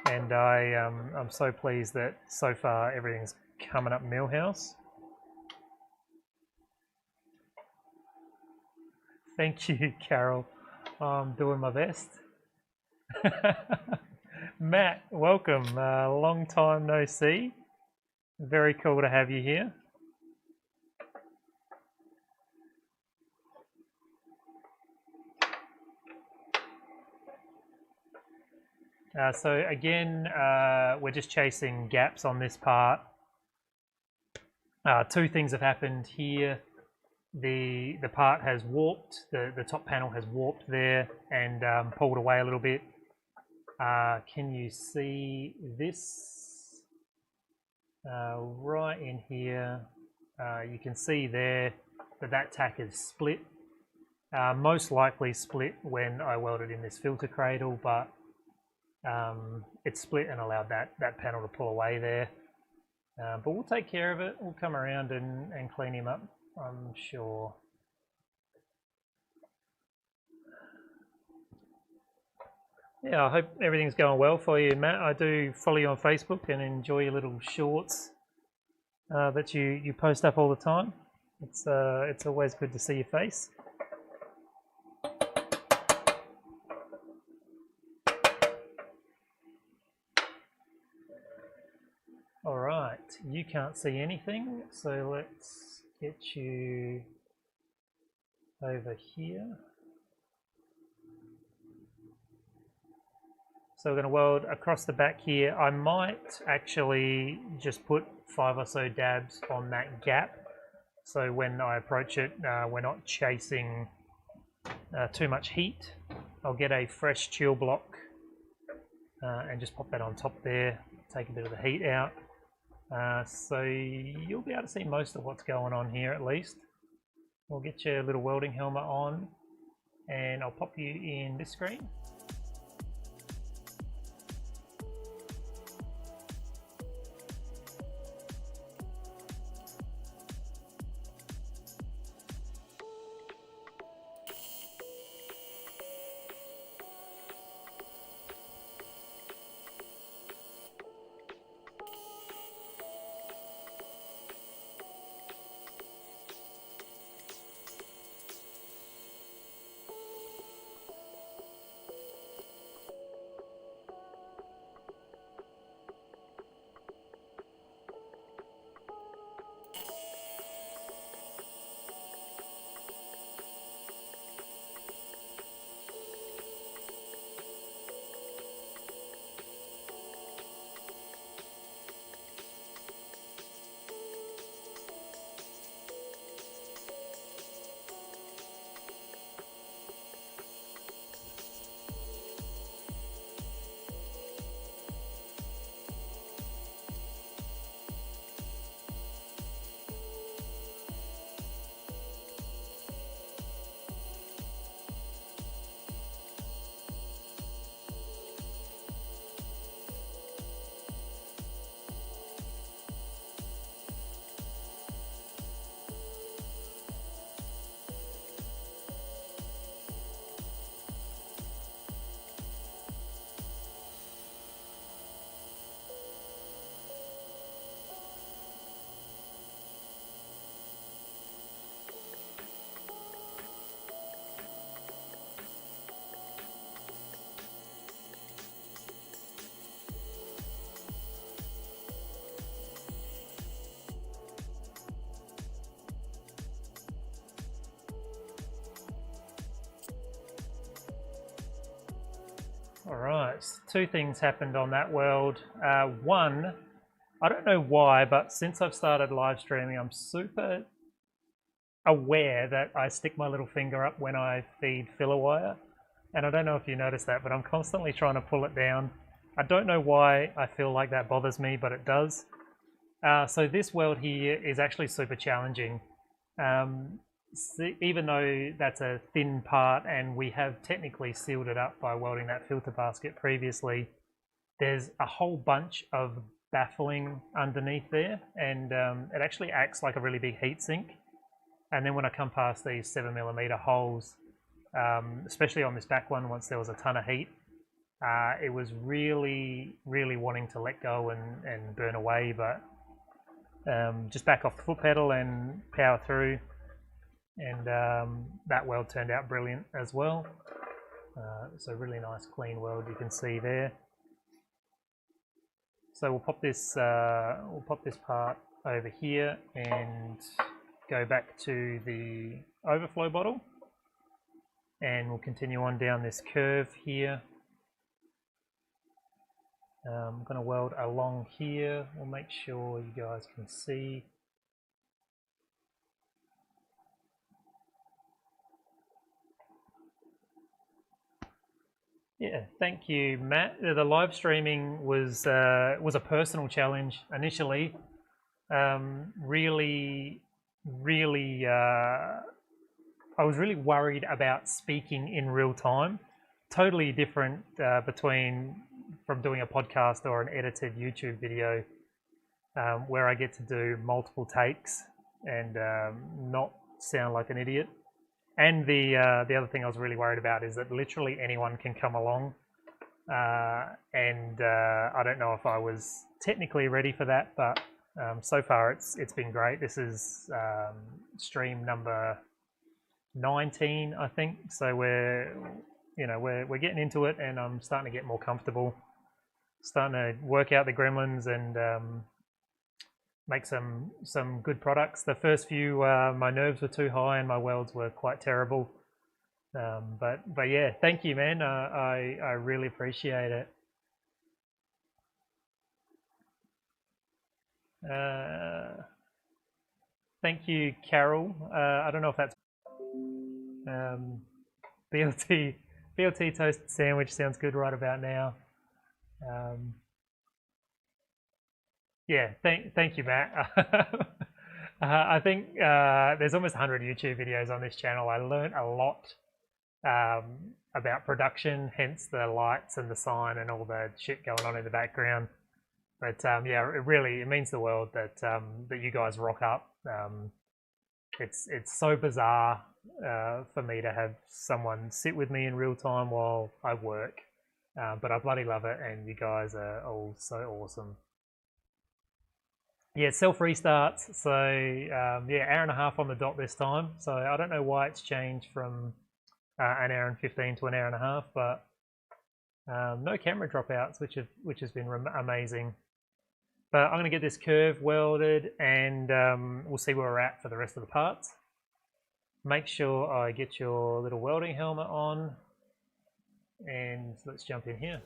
and I'm so pleased that so far everything's coming up Millhouse. Thank you, Carol. I'm doing my best. Matt, welcome. Long time no see. Very cool to have you here. So again, we're just chasing gaps on this part. Two things have happened here. The part has warped, the top panel has warped there and pulled away a little bit. Can you see this? Right in here, you can see there that tack is split. Most likely split when I welded in this filter cradle, but it's split and allowed that panel to pull away there. But we'll take care of it. We'll come around and clean him up, I'm sure. Yeah, I hope everything's going well for you, Matt. I do follow you on Facebook and enjoy your little shorts that you post up all the time. It's always good to see your face. All right, you can't see anything, so let's get you over here. So we're going to weld across the back here. I might actually just put 5 or so dabs on that gap, so when I approach it, we're not chasing too much heat. I'll get a fresh chill block and just pop that on top there, take a bit of the heat out. So you'll be able to see most of what's going on here at least. We'll get your little welding helmet on and I'll pop you in this screen. Alright, two things happened on that weld. One, I don't know why, but since I've started live streaming, I'm super aware that I stick my little finger up when I feed filler wire. And I don't know if you noticed that, but I'm constantly trying to pull it down. I don't know why I feel like that bothers me, but it does. So this weld here is actually super challenging. Even though that's a thin part and we have technically sealed it up by welding that filter basket previously, there's a whole bunch of baffling underneath there, and it actually acts like a really big heat sink. And then when I come past these 7mm holes, especially on this back one, once there was a ton of heat, it was really wanting to let go and burn away, but just back off the foot pedal and power through. And that weld turned out brilliant as well. So really nice clean weld you can see there. So we'll pop this part over here and go back to the overflow bottle, and we'll continue on down this curve here. I'm going to weld along here. We'll make sure you guys can see. Yeah, thank you, Matt. The live streaming was a personal challenge initially. Really, I was really worried about speaking in real time. Totally different from doing a podcast or an edited YouTube video, where I get to do multiple takes and not sound like an idiot. And the other thing I was really worried about is that literally anyone can come along, and I don't know if I was technically ready for that, but so far it's been great. This is stream number 19, I think. So we're getting into it, and I'm starting to get more comfortable, starting to work out the gremlins and make some good products. The first few, my nerves were too high and my welds were quite terrible. But yeah, thank you, man. I really appreciate it. Thank you, Carol. I don't know if that's BLT BLT toasted sandwich sounds good right about now. Yeah, thank you, Matt. I think there's almost 100 YouTube videos on this channel. I learned a lot about production, hence the lights and the sign and all the shit going on in the background. But yeah, it means the world that that you guys rock up. It's so bizarre for me to have someone sit with me in real time while I work, but I bloody love it, and you guys are all so awesome. Yeah, self restarts. So yeah, hour and a half on the dot this time. So I don't know why it's changed from an hour and 15 to an hour and a half, but no camera dropouts, which has been amazing. But I'm going to get this curve welded, and we'll see where we're at for the rest of the parts. Make sure I get your little welding helmet on, and let's jump in here.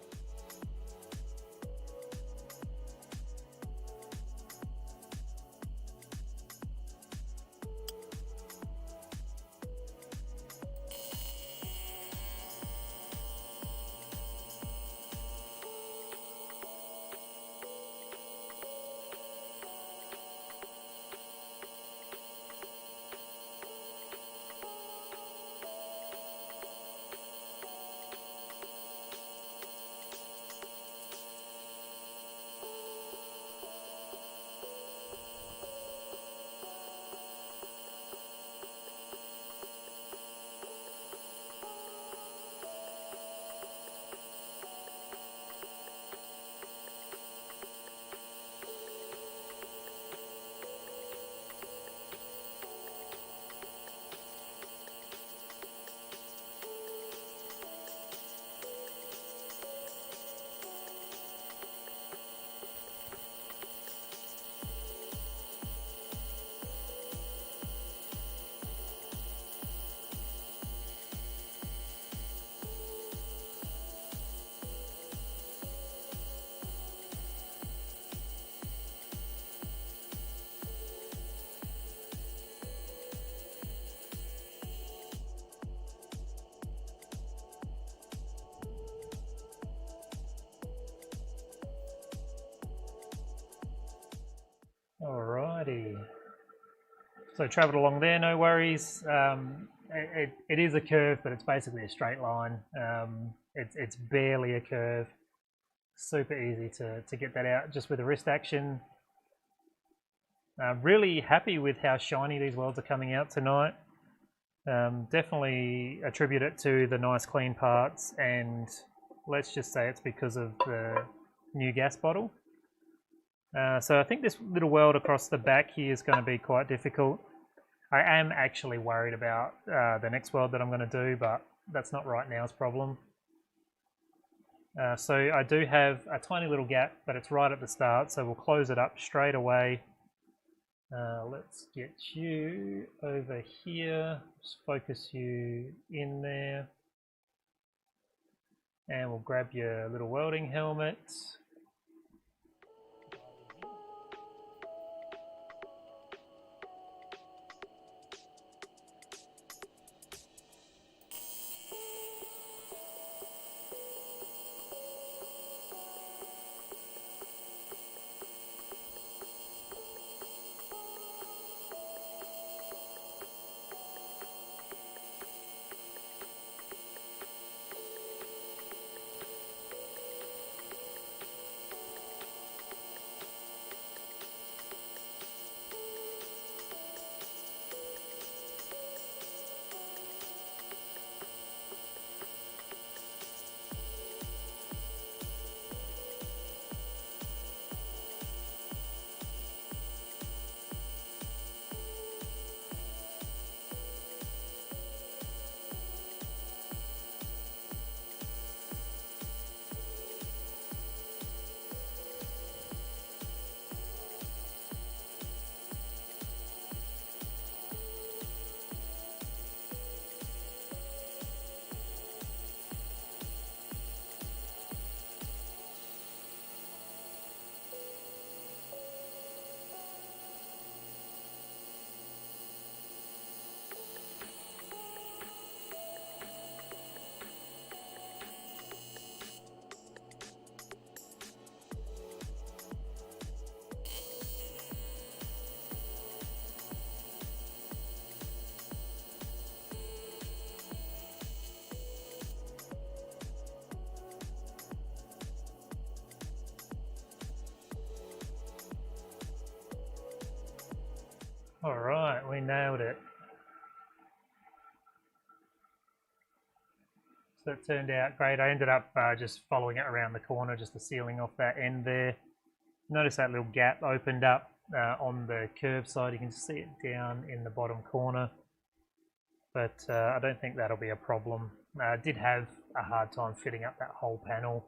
Alrighty. So travelled along there, no worries. It is a curve, but it's basically a straight line. It's barely a curve. Super easy to get that out just with a wrist action. Really happy with how shiny these welds are coming out tonight. Definitely attribute it to the nice clean parts, and let's just say it's because of the new gas bottle. So I think this little weld across the back here is going to be quite difficult. I am actually worried about the next weld that I'm going to do, but that's not right now's problem. So I do have a tiny little gap, but it's right at the start, so we'll close it up straight away. Let's get you over here, just focus you in there, and we'll grab your little welding helmet. Alright, we nailed it. So it turned out great. I ended up just following it around the corner, just the sealing off that end there. Notice that little gap opened up on the curved side. You can see it down in the bottom corner. But I don't think that'll be a problem. I did have a hard time fitting up that whole panel.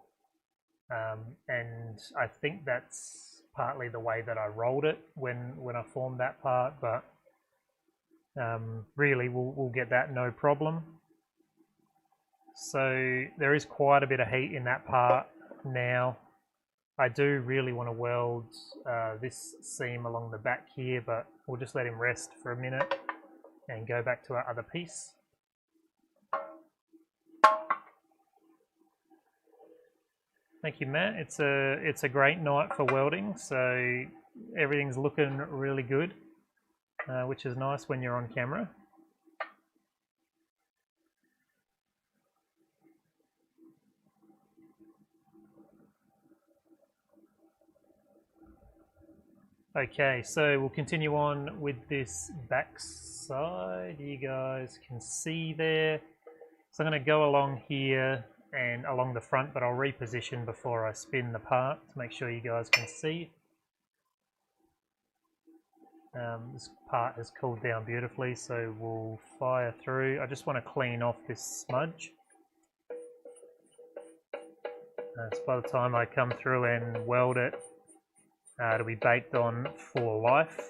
And I think that's partly the way that I rolled it when I formed that part, but really we'll get that no problem. So there is quite a bit of heat in that part now. I do really want to weld this seam along the back here, but we'll just let him rest for a minute and go back to our other piece. Thank you, Matt. It's a great night for welding, so everything's looking really good, which is nice when you're on camera. Okay, so we'll continue on with this back side. You guys can see there. So I'm going to go along here and along the front, but I'll reposition before I spin the part to make sure you guys can see. This part has cooled down beautifully, so we'll fire through. I just want to clean off this smudge. So by the time I come through and weld it, it'll be baked on for life.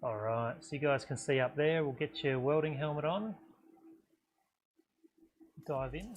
Alright, so you guys can see up there, we'll get your welding helmet on. Dive in.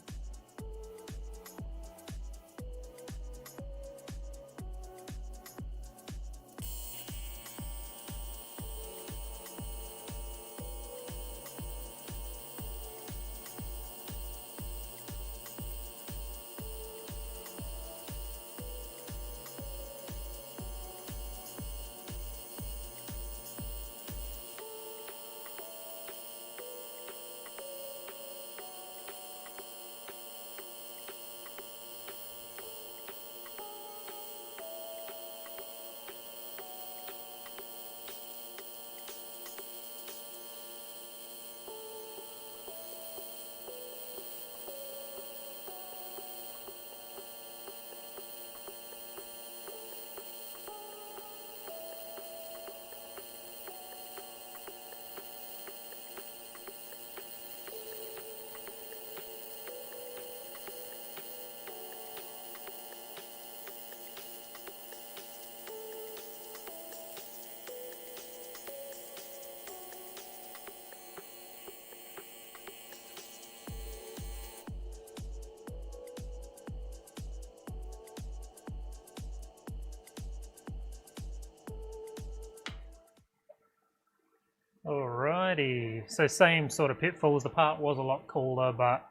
Alrighty, so same sort of pitfalls. The part was a lot cooler, but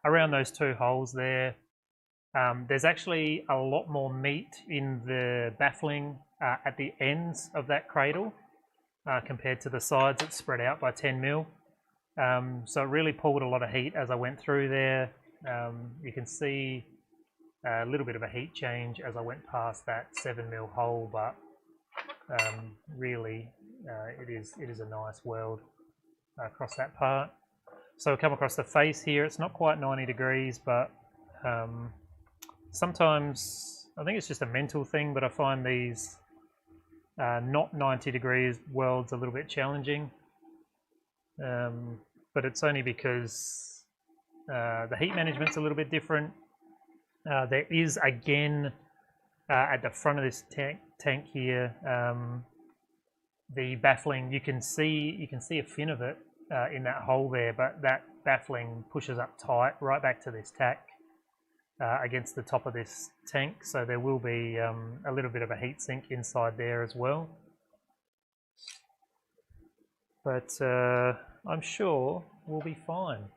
around those two holes there, there's actually a lot more meat in the baffling at the ends of that cradle compared to the sides. It's spread out by 10 mil. So it really pulled a lot of heat as I went through there. You can see a little bit of a heat change as I went past that 7 mil hole, but really it is a nice weld across that part. So we come across the face here. It's not quite 90 degrees, but sometimes I think it's just a mental thing, but I find these not 90 degrees welds a little bit challenging. But it's only because the heat management's a little bit different. There is again at the front of this tank here, the baffling, you can see a fin of it in that hole there, but that baffling pushes up tight right back to this tack against the top of this tank, so there will be a little bit of a heat sink inside there as well. But I'm sure we'll be fine.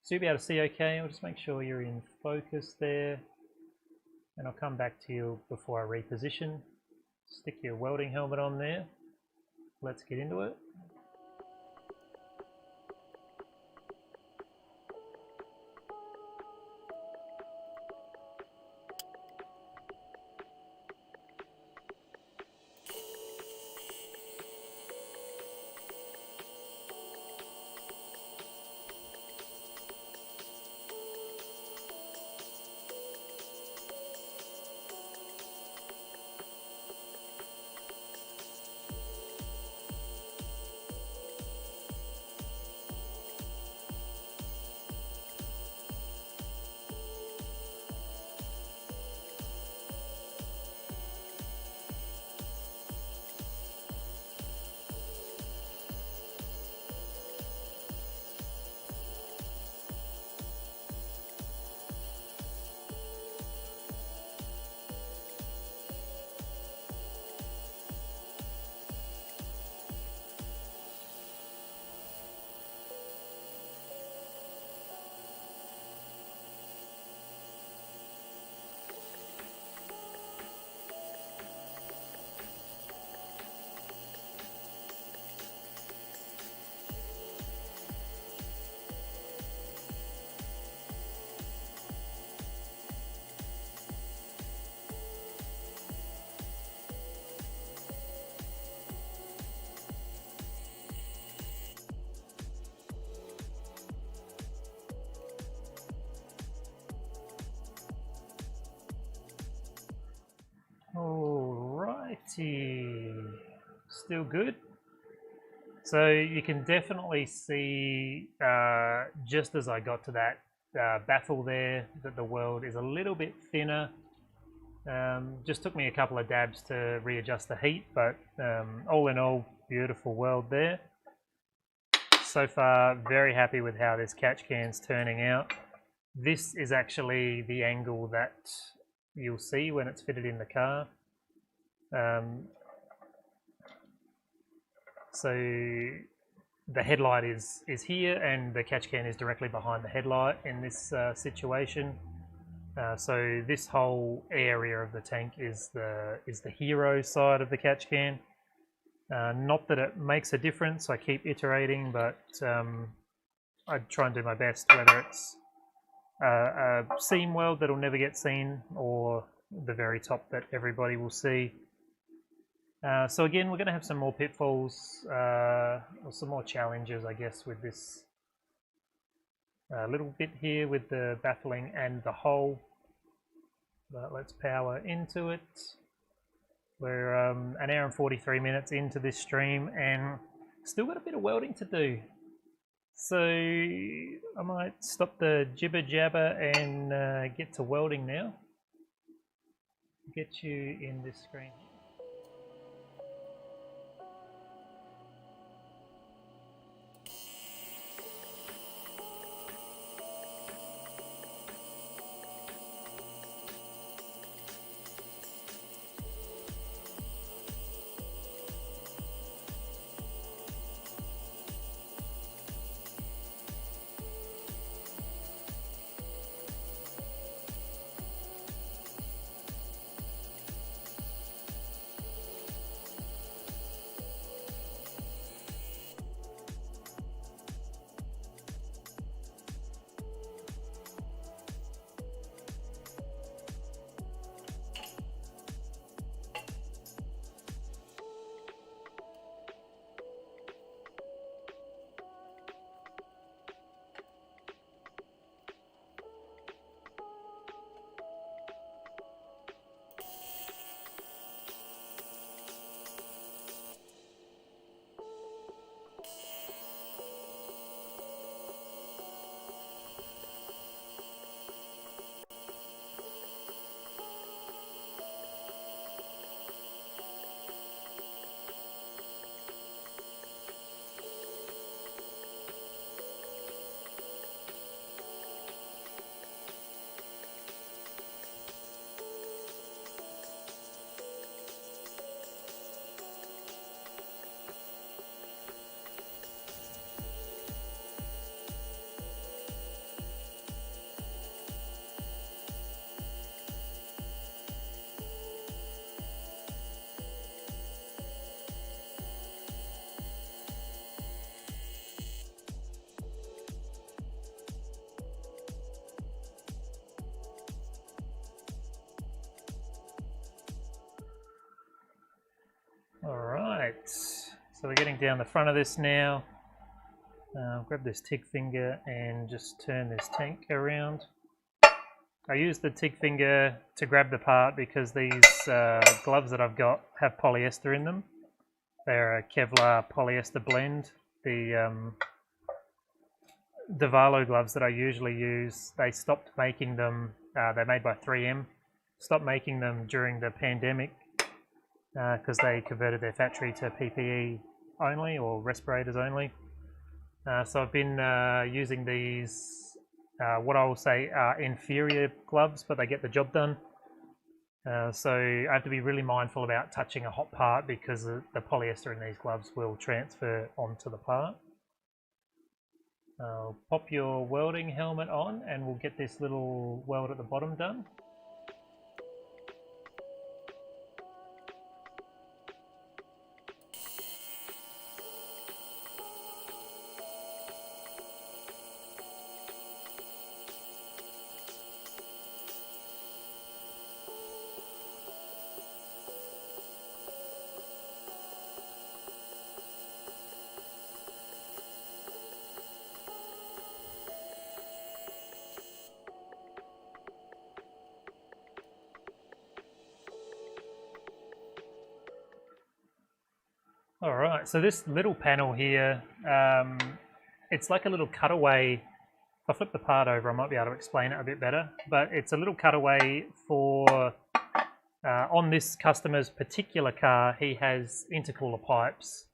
So you'll be able to see okay. I'll just make sure you're in focus there, and I'll come back to you before I reposition. Stick your welding helmet on there. Let's get into it. pretty still good. So you can definitely see just as I got to that baffle there that the weld is a little bit thinner. Just took me a couple of dabs to readjust the heat, but all in all, beautiful weld there. So far, very happy with how this catch can's turning out. This is actually the angle that you'll see when it's fitted in the car. So the headlight is here, and the catch can is directly behind the headlight in this situation. So this whole area of the tank is the hero side of the catch can. Not that it makes a difference, I keep iterating, but I try and do my best, whether it's a seam weld that'll never get seen or the very top that everybody will see. So again, we're going to have some more pitfalls, or some more challenges, I guess, with this little bit here with the baffling and the hole. But let's power into it. We're an hour and 43 minutes into this stream and still got a bit of welding to do. So I might stop the jibber jabber and get to welding now. Get you in this screen. Alright, so we're getting down the front of this now. Grab this TIG finger and just turn this tank around. I use the TIG finger to grab the part because these gloves that I've got have polyester in them. They're a Kevlar polyester blend. The Valo gloves that I usually use, they stopped making them, they're made by 3M, stopped making them during the pandemic because they converted their factory to PPE only, or respirators only. So I've been using these, what I will say are inferior gloves, but they get the job done. So I have to be really mindful about touching a hot part because the polyester in these gloves will transfer onto the part. Pop your welding helmet on and we'll get this little weld at the bottom done. All right, so this little panel here, it's like a little cutaway. If I flip the part over, I might be able to explain it a bit better, but it's a little cutaway for, on this customer's particular car, he has intercooler pipes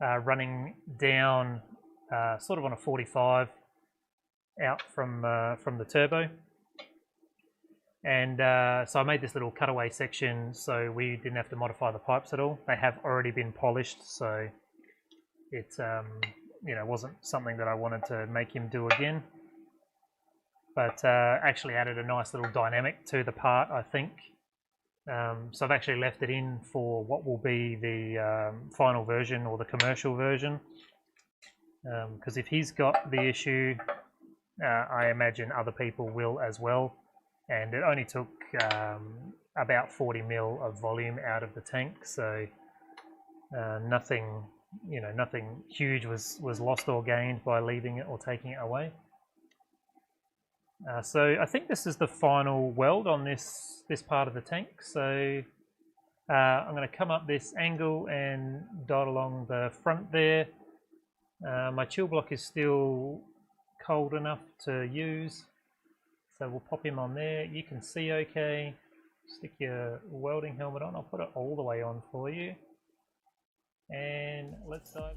running down sort of on a 45 out from the turbo. And so I made this little cutaway section so we didn't have to modify the pipes at all. They have already been polished, so it you know, wasn't something that I wanted to make him do again. But actually added a nice little dynamic to the part, I think. So I've actually left it in for what will be the final version or the commercial version. Because if he's got the issue, I imagine other people will as well. And it only took about 40 mil of volume out of the tank, so nothing, you know, nothing huge was lost or gained by leaving it or taking it away. So I think this is the final weld on this part of the tank. So I'm going to come up this angle and dot along the front there. My chill block is still cold enough to use. So we'll pop him on there. You can see okay. Stick your welding helmet on. I'll put it all the way on for you. And let's dive.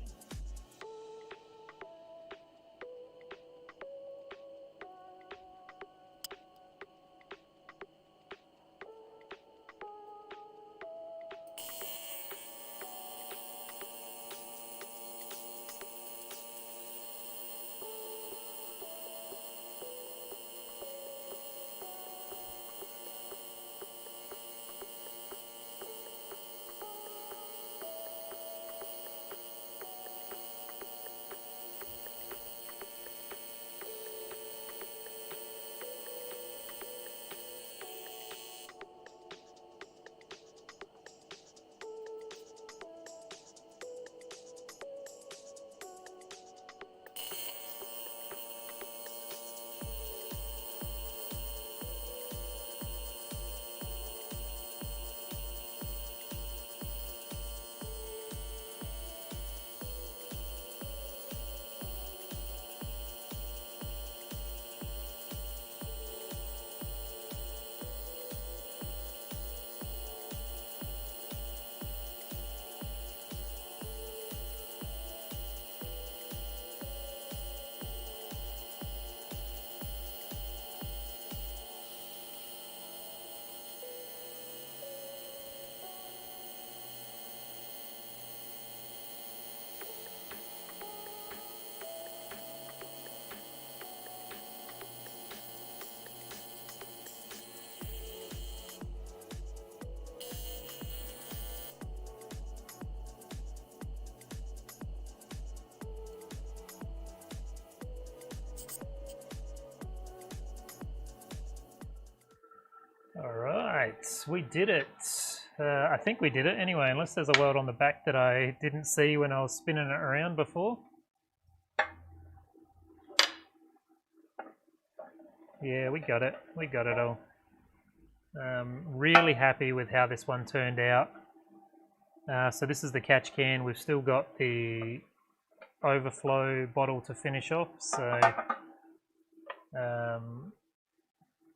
Alright, we did it. I think we did it anyway, unless there's a weld on the back that I didn't see when I was spinning it around before. Yeah, we got it. We got it all. Really happy with how this one turned out. So this is the catch can. We've still got the overflow bottle to finish off. So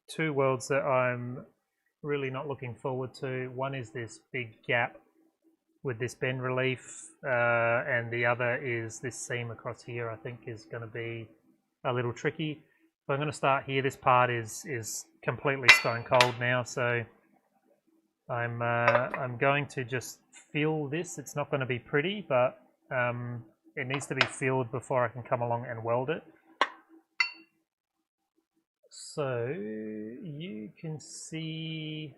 two welds that I'm really not looking forward to. One is this big gap with this bend relief, and the other is this seam across here. I think is going to be a little tricky. So I'm going to start here. This part is completely stone cold now, so I'm going to just feel this. It's not going to be pretty, but it needs to be filled before I can come along and weld it. So you can see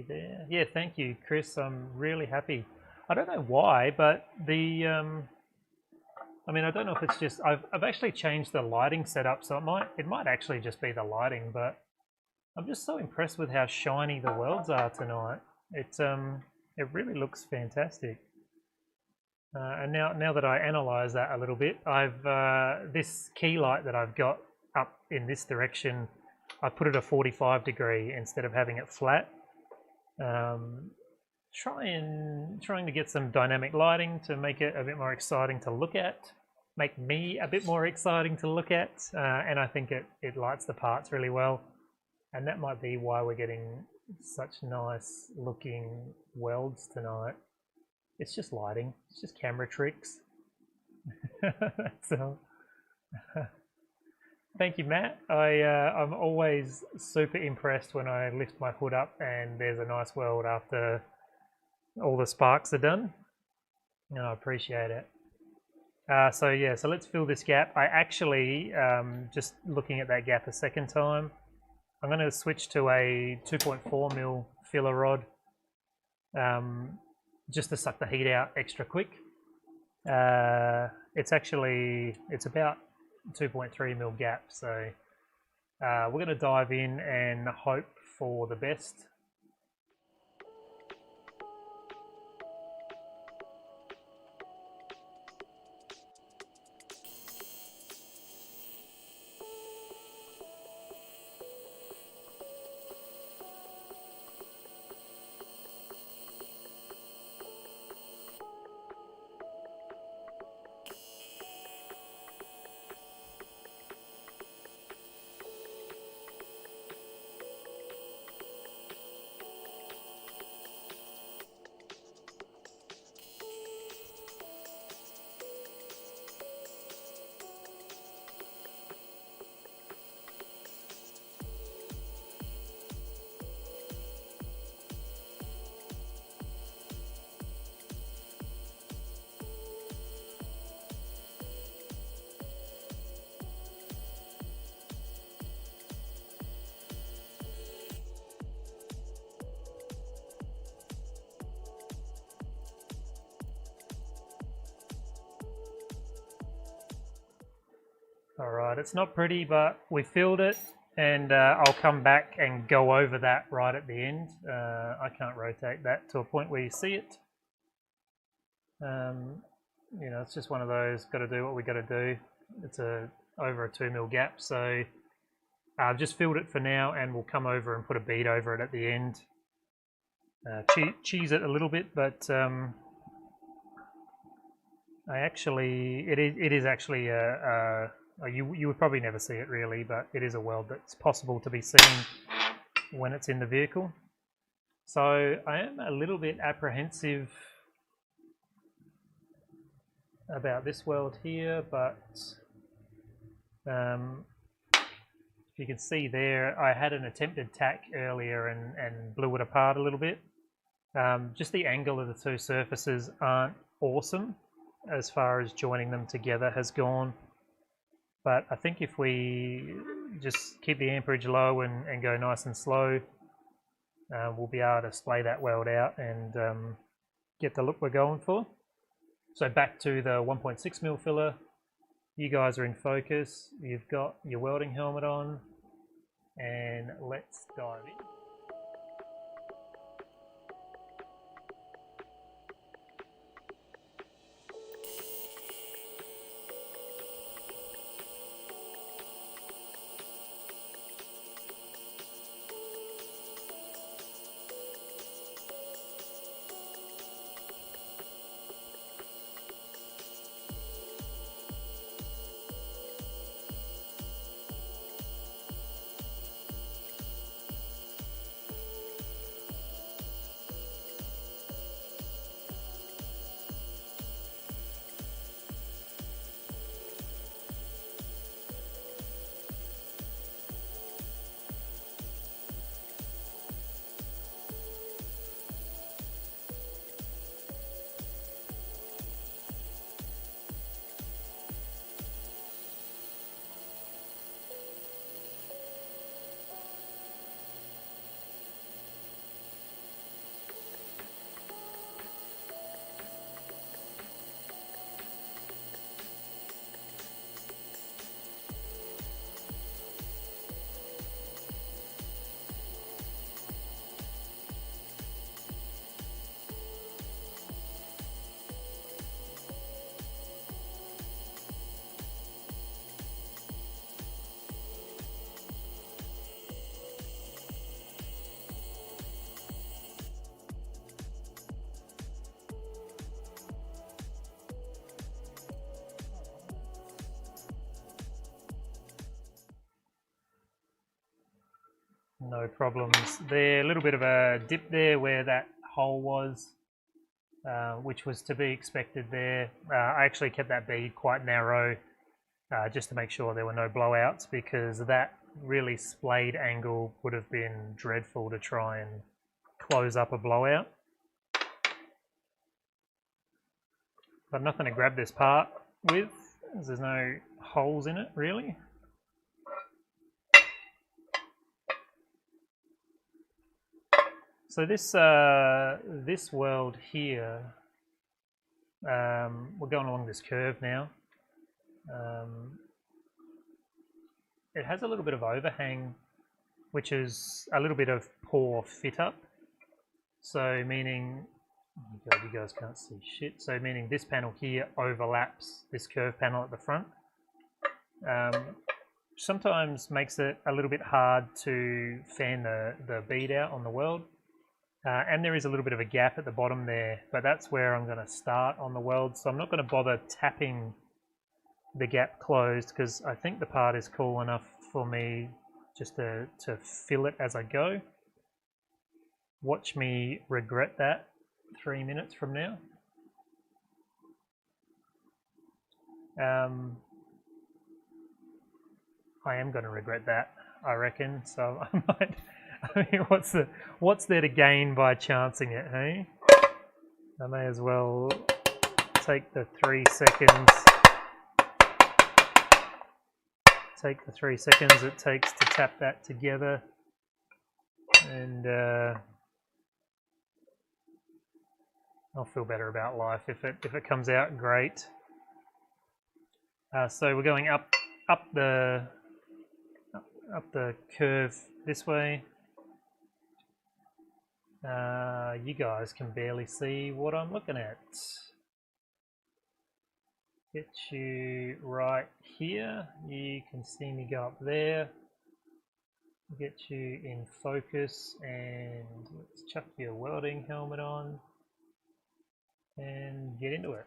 there. Yeah, thank you, Chris. I'm really happy. I don't know why, but the I mean, I don't know if it's just I've actually changed the lighting setup, so it might actually just be the lighting, but I'm just so impressed with how shiny the welds are tonight. It really looks fantastic. And now that I analyze that a little bit, I've this key light that I've got up in this direction, I put it a 45 degree instead of having it flat. trying to get some dynamic lighting to make it a bit more exciting to look at, make me a bit more exciting to look at, and I think it lights the parts really well, and that might be why we're getting such nice looking welds tonight. It's just lighting, it's just camera tricks. So, thank you, Matt. I'm always super impressed when I lift my hood up and there's a nice weld after all the sparks are done, and I appreciate it. So yeah, so let's fill this gap. I actually, just looking at that gap a second time, I'm going to switch to a 2.4mm filler rod, just to suck the heat out extra quick. It's about 2.3mm gap, so we're going to dive in and hope for the best. Alright, it's not pretty, but we filled it, and I'll come back and go over that right at the end. I can't rotate that to a point where you see it. You know, it's just one of those, got to do what we got to do. It's over a 2mm gap, so I've just filled it for now, and we'll come over and put a bead over it at the end. Cheese it a little bit, but it is actually you would probably never see it really, but it is a weld that's possible to be seen when it's in the vehicle. So I am a little bit apprehensive about this weld here, but if you can see there, I had an attempted tack earlier and blew it apart a little bit. Just the angle of the two surfaces aren't awesome as far as joining them together has gone. But I think if we just keep the amperage low and go nice and slow, we'll be able to splay that weld out and get the look we're going for. So back to the 1.6mm filler. You guys are in focus. You've got your welding helmet on, and let's dive in. No problems there. A little bit of a dip there where that hole was, which was to be expected there. I actually kept that bead quite narrow just to make sure there were no blowouts, because that really splayed angle would have been dreadful to try and close up a blowout. But nothing to grab this part with, as there's no holes in it really. So this weld here, we're going along this curve now. It has a little bit of overhang, which is a little bit of poor fit up. So meaning, oh God, you guys can't see shit. So meaning this panel here overlaps this curve panel at the front. Sometimes makes it a little bit hard to fan the bead out on the weld. And there is a little bit of a gap at the bottom there, but that's where I'm going to start on the weld. So I'm not going to bother tapping the gap closed, because I think the part is cool enough for me just to fill it as I go. Watch me regret that 3 minutes from now. I am going to regret that, I reckon. So I might. I mean, what's there to gain by chancing it, hey? I may as well take the 3 seconds. Take the 3 seconds it takes to tap that together, and I'll feel better about life if it comes out great. So we're going up the curve this way. You guys can barely see what I'm looking at. Get you right here. You can see me go up there. Get you in focus, and let's chuck your welding helmet on and get into it.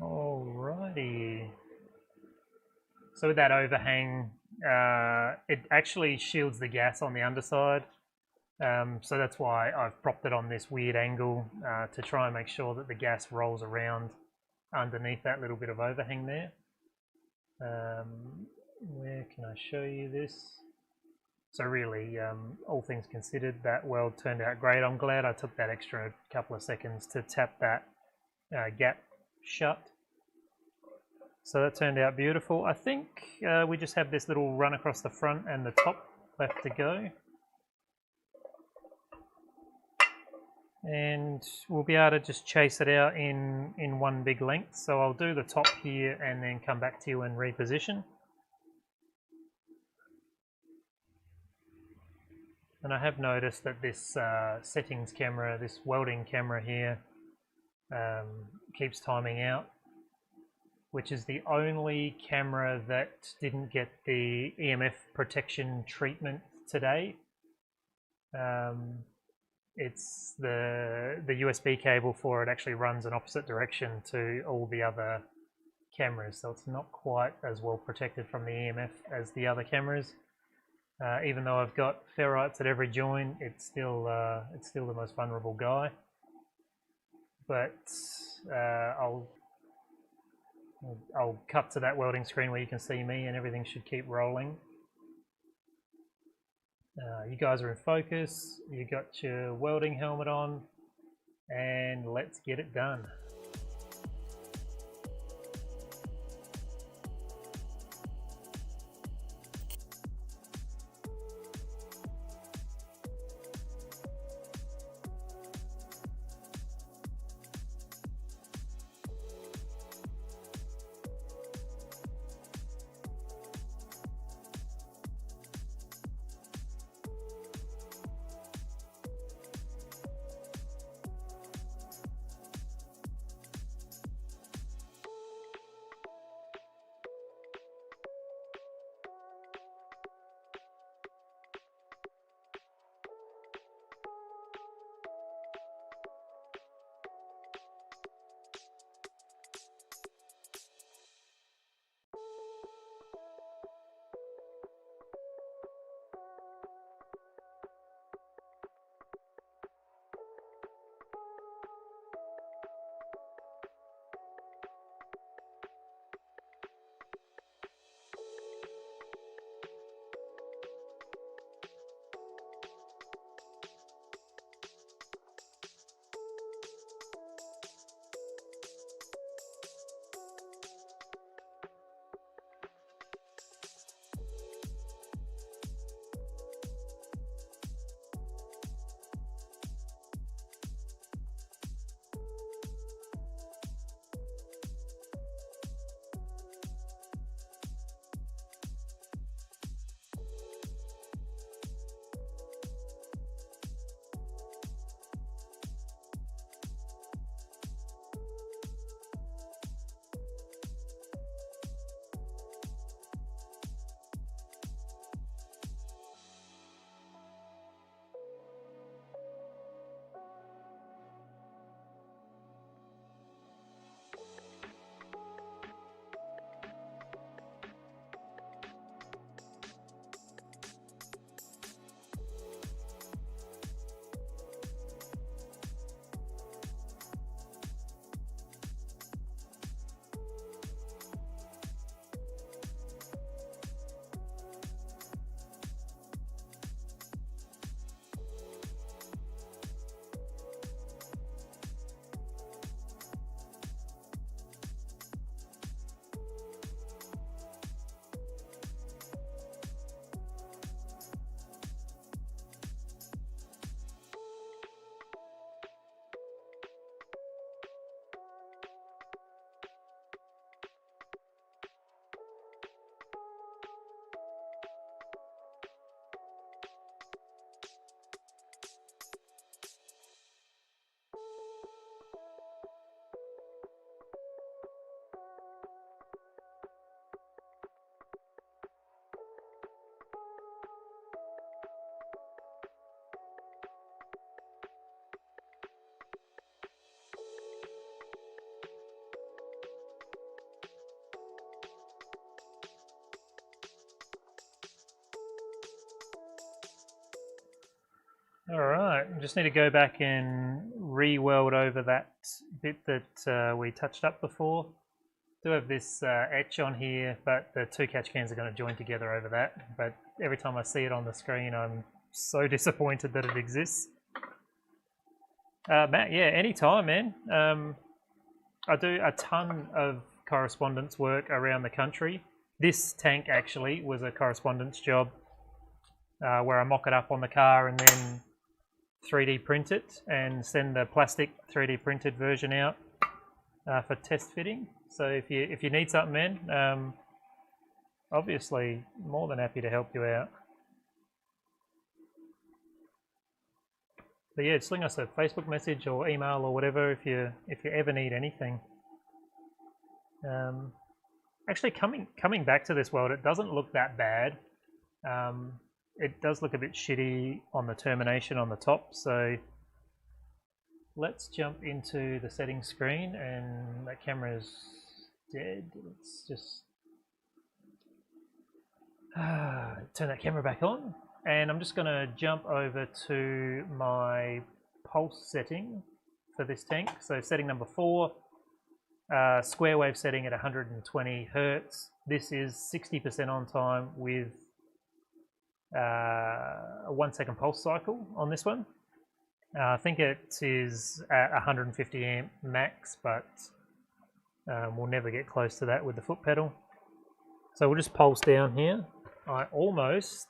Alrighty. So with that overhang, it actually shields the gas on the underside. So that's why I've propped it on this weird angle to try and make sure that the gas rolls around underneath that little bit of overhang there. Where can I show you this? So really, all things considered, that weld turned out great. I'm glad I took that extra couple of seconds to tap that gap shut. So that turned out beautiful. I think we just have this little run across the front and the top left to go. And we'll be able to just chase it out in one big length. So I'll do the top here and then come back to you and reposition. And I have noticed that this settings camera, this welding camera here, keeps timing out, which is the only camera that didn't get the EMF protection treatment today. It's the USB cable for it actually runs an opposite direction to all the other cameras, so it's not quite as well protected from the EMF as the other cameras. Even though I've got ferrites at every join, it's still the most vulnerable guy. But I'll cut to that welding screen where you can see me, and everything should keep rolling. You guys are in focus, you got your welding helmet on, and let's get it done. Alright, just need to go back and re-weld over that bit that we touched up before. Do have this etch on here, but the two catch cans are going to join together over that. But every time I see it on the screen, I'm so disappointed that it exists. Matt, yeah, anytime, man. I do a ton of correspondence work around the country. This tank actually was a correspondence job where I mock it up on the car and then 3D print it and send the plastic 3D printed version out for test fitting. So if you need something, man, obviously more than happy to help you out. But yeah, sling us a Facebook message or email or whatever if you ever need anything. Actually, coming back to this weld, it doesn't look that bad. It does look a bit shitty on the termination on the top, so let's jump into the settings screen, and that camera's dead. Let's just turn that camera back on, and I'm just going to jump over to my pulse setting for this tank. So setting number 4, square wave setting at 120 Hertz. This is 60% on time with a 1 second pulse cycle on this one. I think it is at 150 amp max, but we'll never get close to that with the foot pedal. So we'll just pulse down here. I almost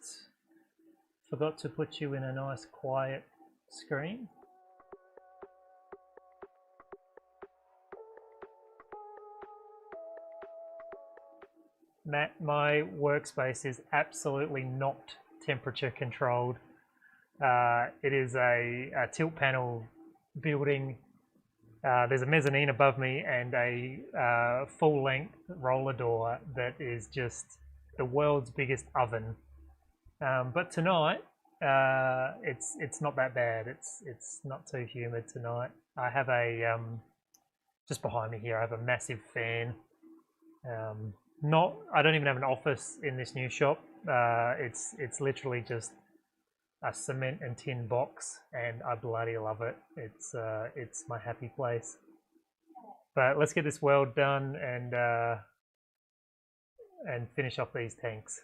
forgot to put you in a nice quiet screen. Matt, my workspace is absolutely not temperature controlled. It is a tilt panel building. There's a mezzanine above me and a full-length roller door that is just the world's biggest oven. But tonight, it's not that bad. It's not too humid tonight. I have a just behind me here. I have a massive fan. I don't even have an office in this new shop. It's literally just a cement and tin box, and I bloody love it. It's my happy place. But let's get this weld done and finish off these tanks.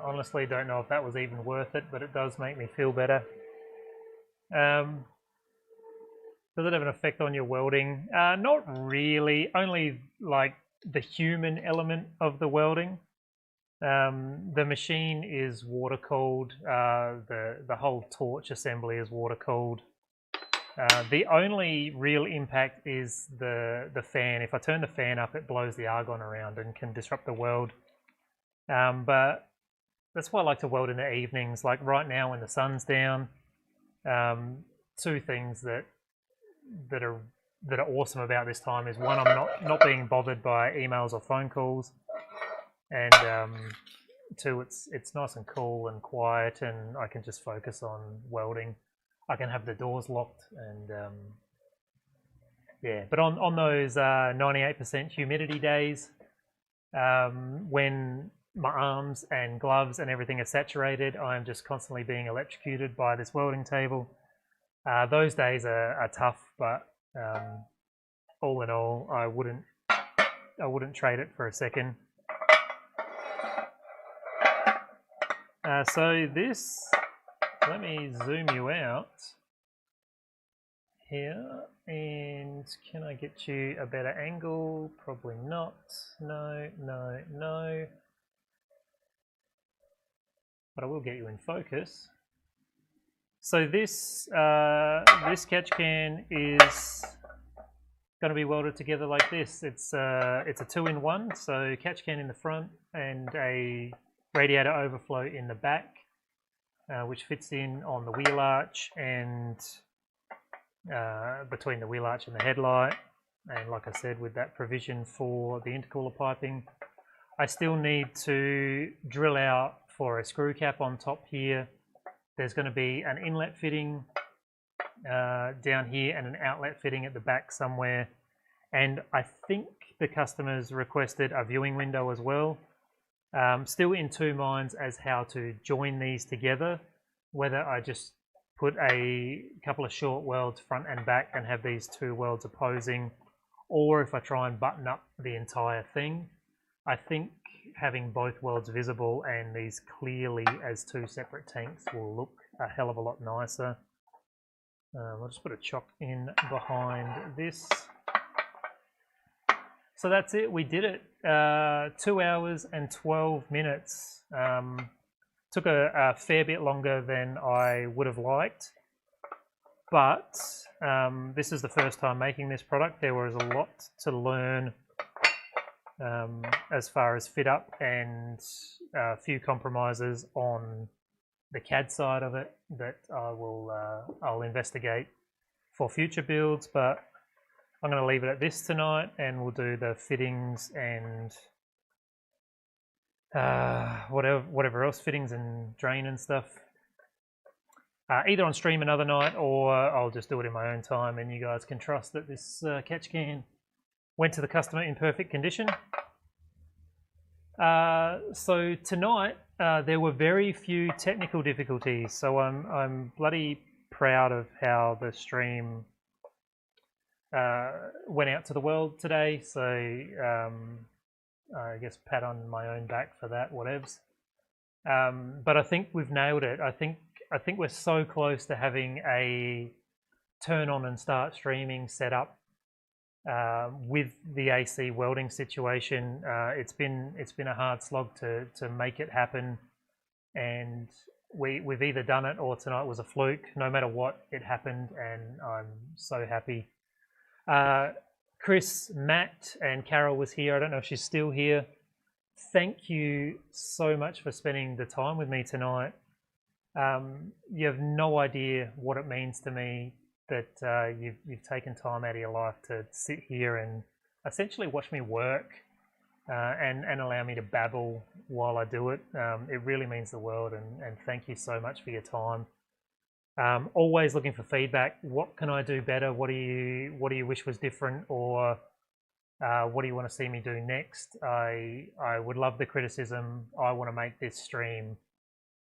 Honestly, don't know if that was even worth it, but it does make me feel better. Does it have an effect on your welding? Not really, only like the human element of the welding. The machine is water cooled. The whole torch assembly is water cooled. The only real impact is the fan. If I turn the fan up, it blows the argon around and can disrupt the weld. But that's why I like to weld in the evenings. Like right now when the sun's down, two things that are awesome about this time is, one, I'm not being bothered by emails or phone calls, and two, it's nice and cool and quiet, and I can just focus on welding. I can have the doors locked, and yeah. But on those 98% humidity days, when my arms and gloves and everything are saturated, I'm just constantly being electrocuted by this welding table. Those days are tough, but all in all, I wouldn't trade it for a second. So this, let me zoom you out here, and can I get you a better angle? Probably not. No. But I will get you in focus. So this catch can is going to be welded together like this. It's a 2-in-1, so catch can in the front and a radiator overflow in the back, which fits in on the wheel arch and between the wheel arch and the headlight. And like I said, with that provision for the intercooler piping, I still need to drill out for a screw cap on top here. There's going to be an inlet fitting down here and an outlet fitting at the back somewhere. And I think the customers requested a viewing window as well. Still in two minds as how to join these together, whether I just put a couple of short welds front and back and have these two welds opposing, or if I try and button up the entire thing. I think having both welds visible and these clearly as two separate tanks will look a hell of a lot nicer. I'll just put a chock in behind this. So that's it, we did it. 2 hours and 12 minutes. Took a fair bit longer than I would have liked, but this is the first time making this product. There was a lot to learn as far as fit up, and a few compromises on the CAD side of it that I'll investigate for future builds, but I'm going to leave it at this tonight, and we'll do the fittings and whatever else, fittings and drain and stuff, either on stream another night, or I'll just do it in my own time, and you guys can trust that this catch can went to the customer in perfect condition. So tonight there were very few technical difficulties, so I'm bloody proud of how the stream went out to the world today. So I guess pat on my own back for that, whatevs. But I think we've nailed it. I think we're so close to having a turn on and start streaming set up with the AC welding situation. It's been a hard slog to make it happen, and we've either done it or tonight was a fluke. No matter what, it happened, and I'm so happy. Chris, Matt, and Carol was here. I don't know if she's still here. Thank you so much for spending the time with me tonight. You have no idea what it means to me that you've taken time out of your life to sit here and essentially watch me work and allow me to babble while I do it. It really means the world, and thank you so much for your time. Always looking for feedback. What can I do better? What do you wish was different, or what do you want to see me do next? I would love the criticism. I want to make this stream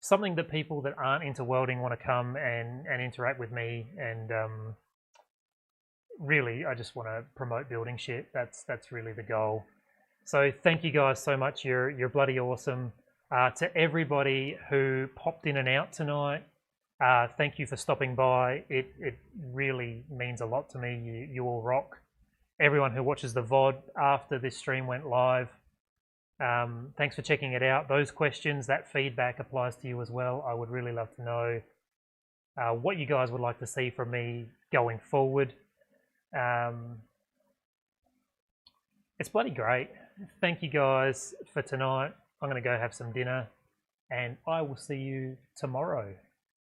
something that people that aren't into welding want to come and interact with me, and really I just want to promote building shit. That's really the goal. So thank you guys so much. You're bloody awesome. To everybody who popped in and out tonight, thank you for stopping by. It really means a lot to me. You all rock. Everyone who watches the VOD after this stream went live, thanks for checking it out. Those questions, that feedback applies to you as well. I would really love to know what you guys would like to see from me going forward. It's bloody great. Thank you guys for tonight. I'm going to go have some dinner, and I will see you tomorrow.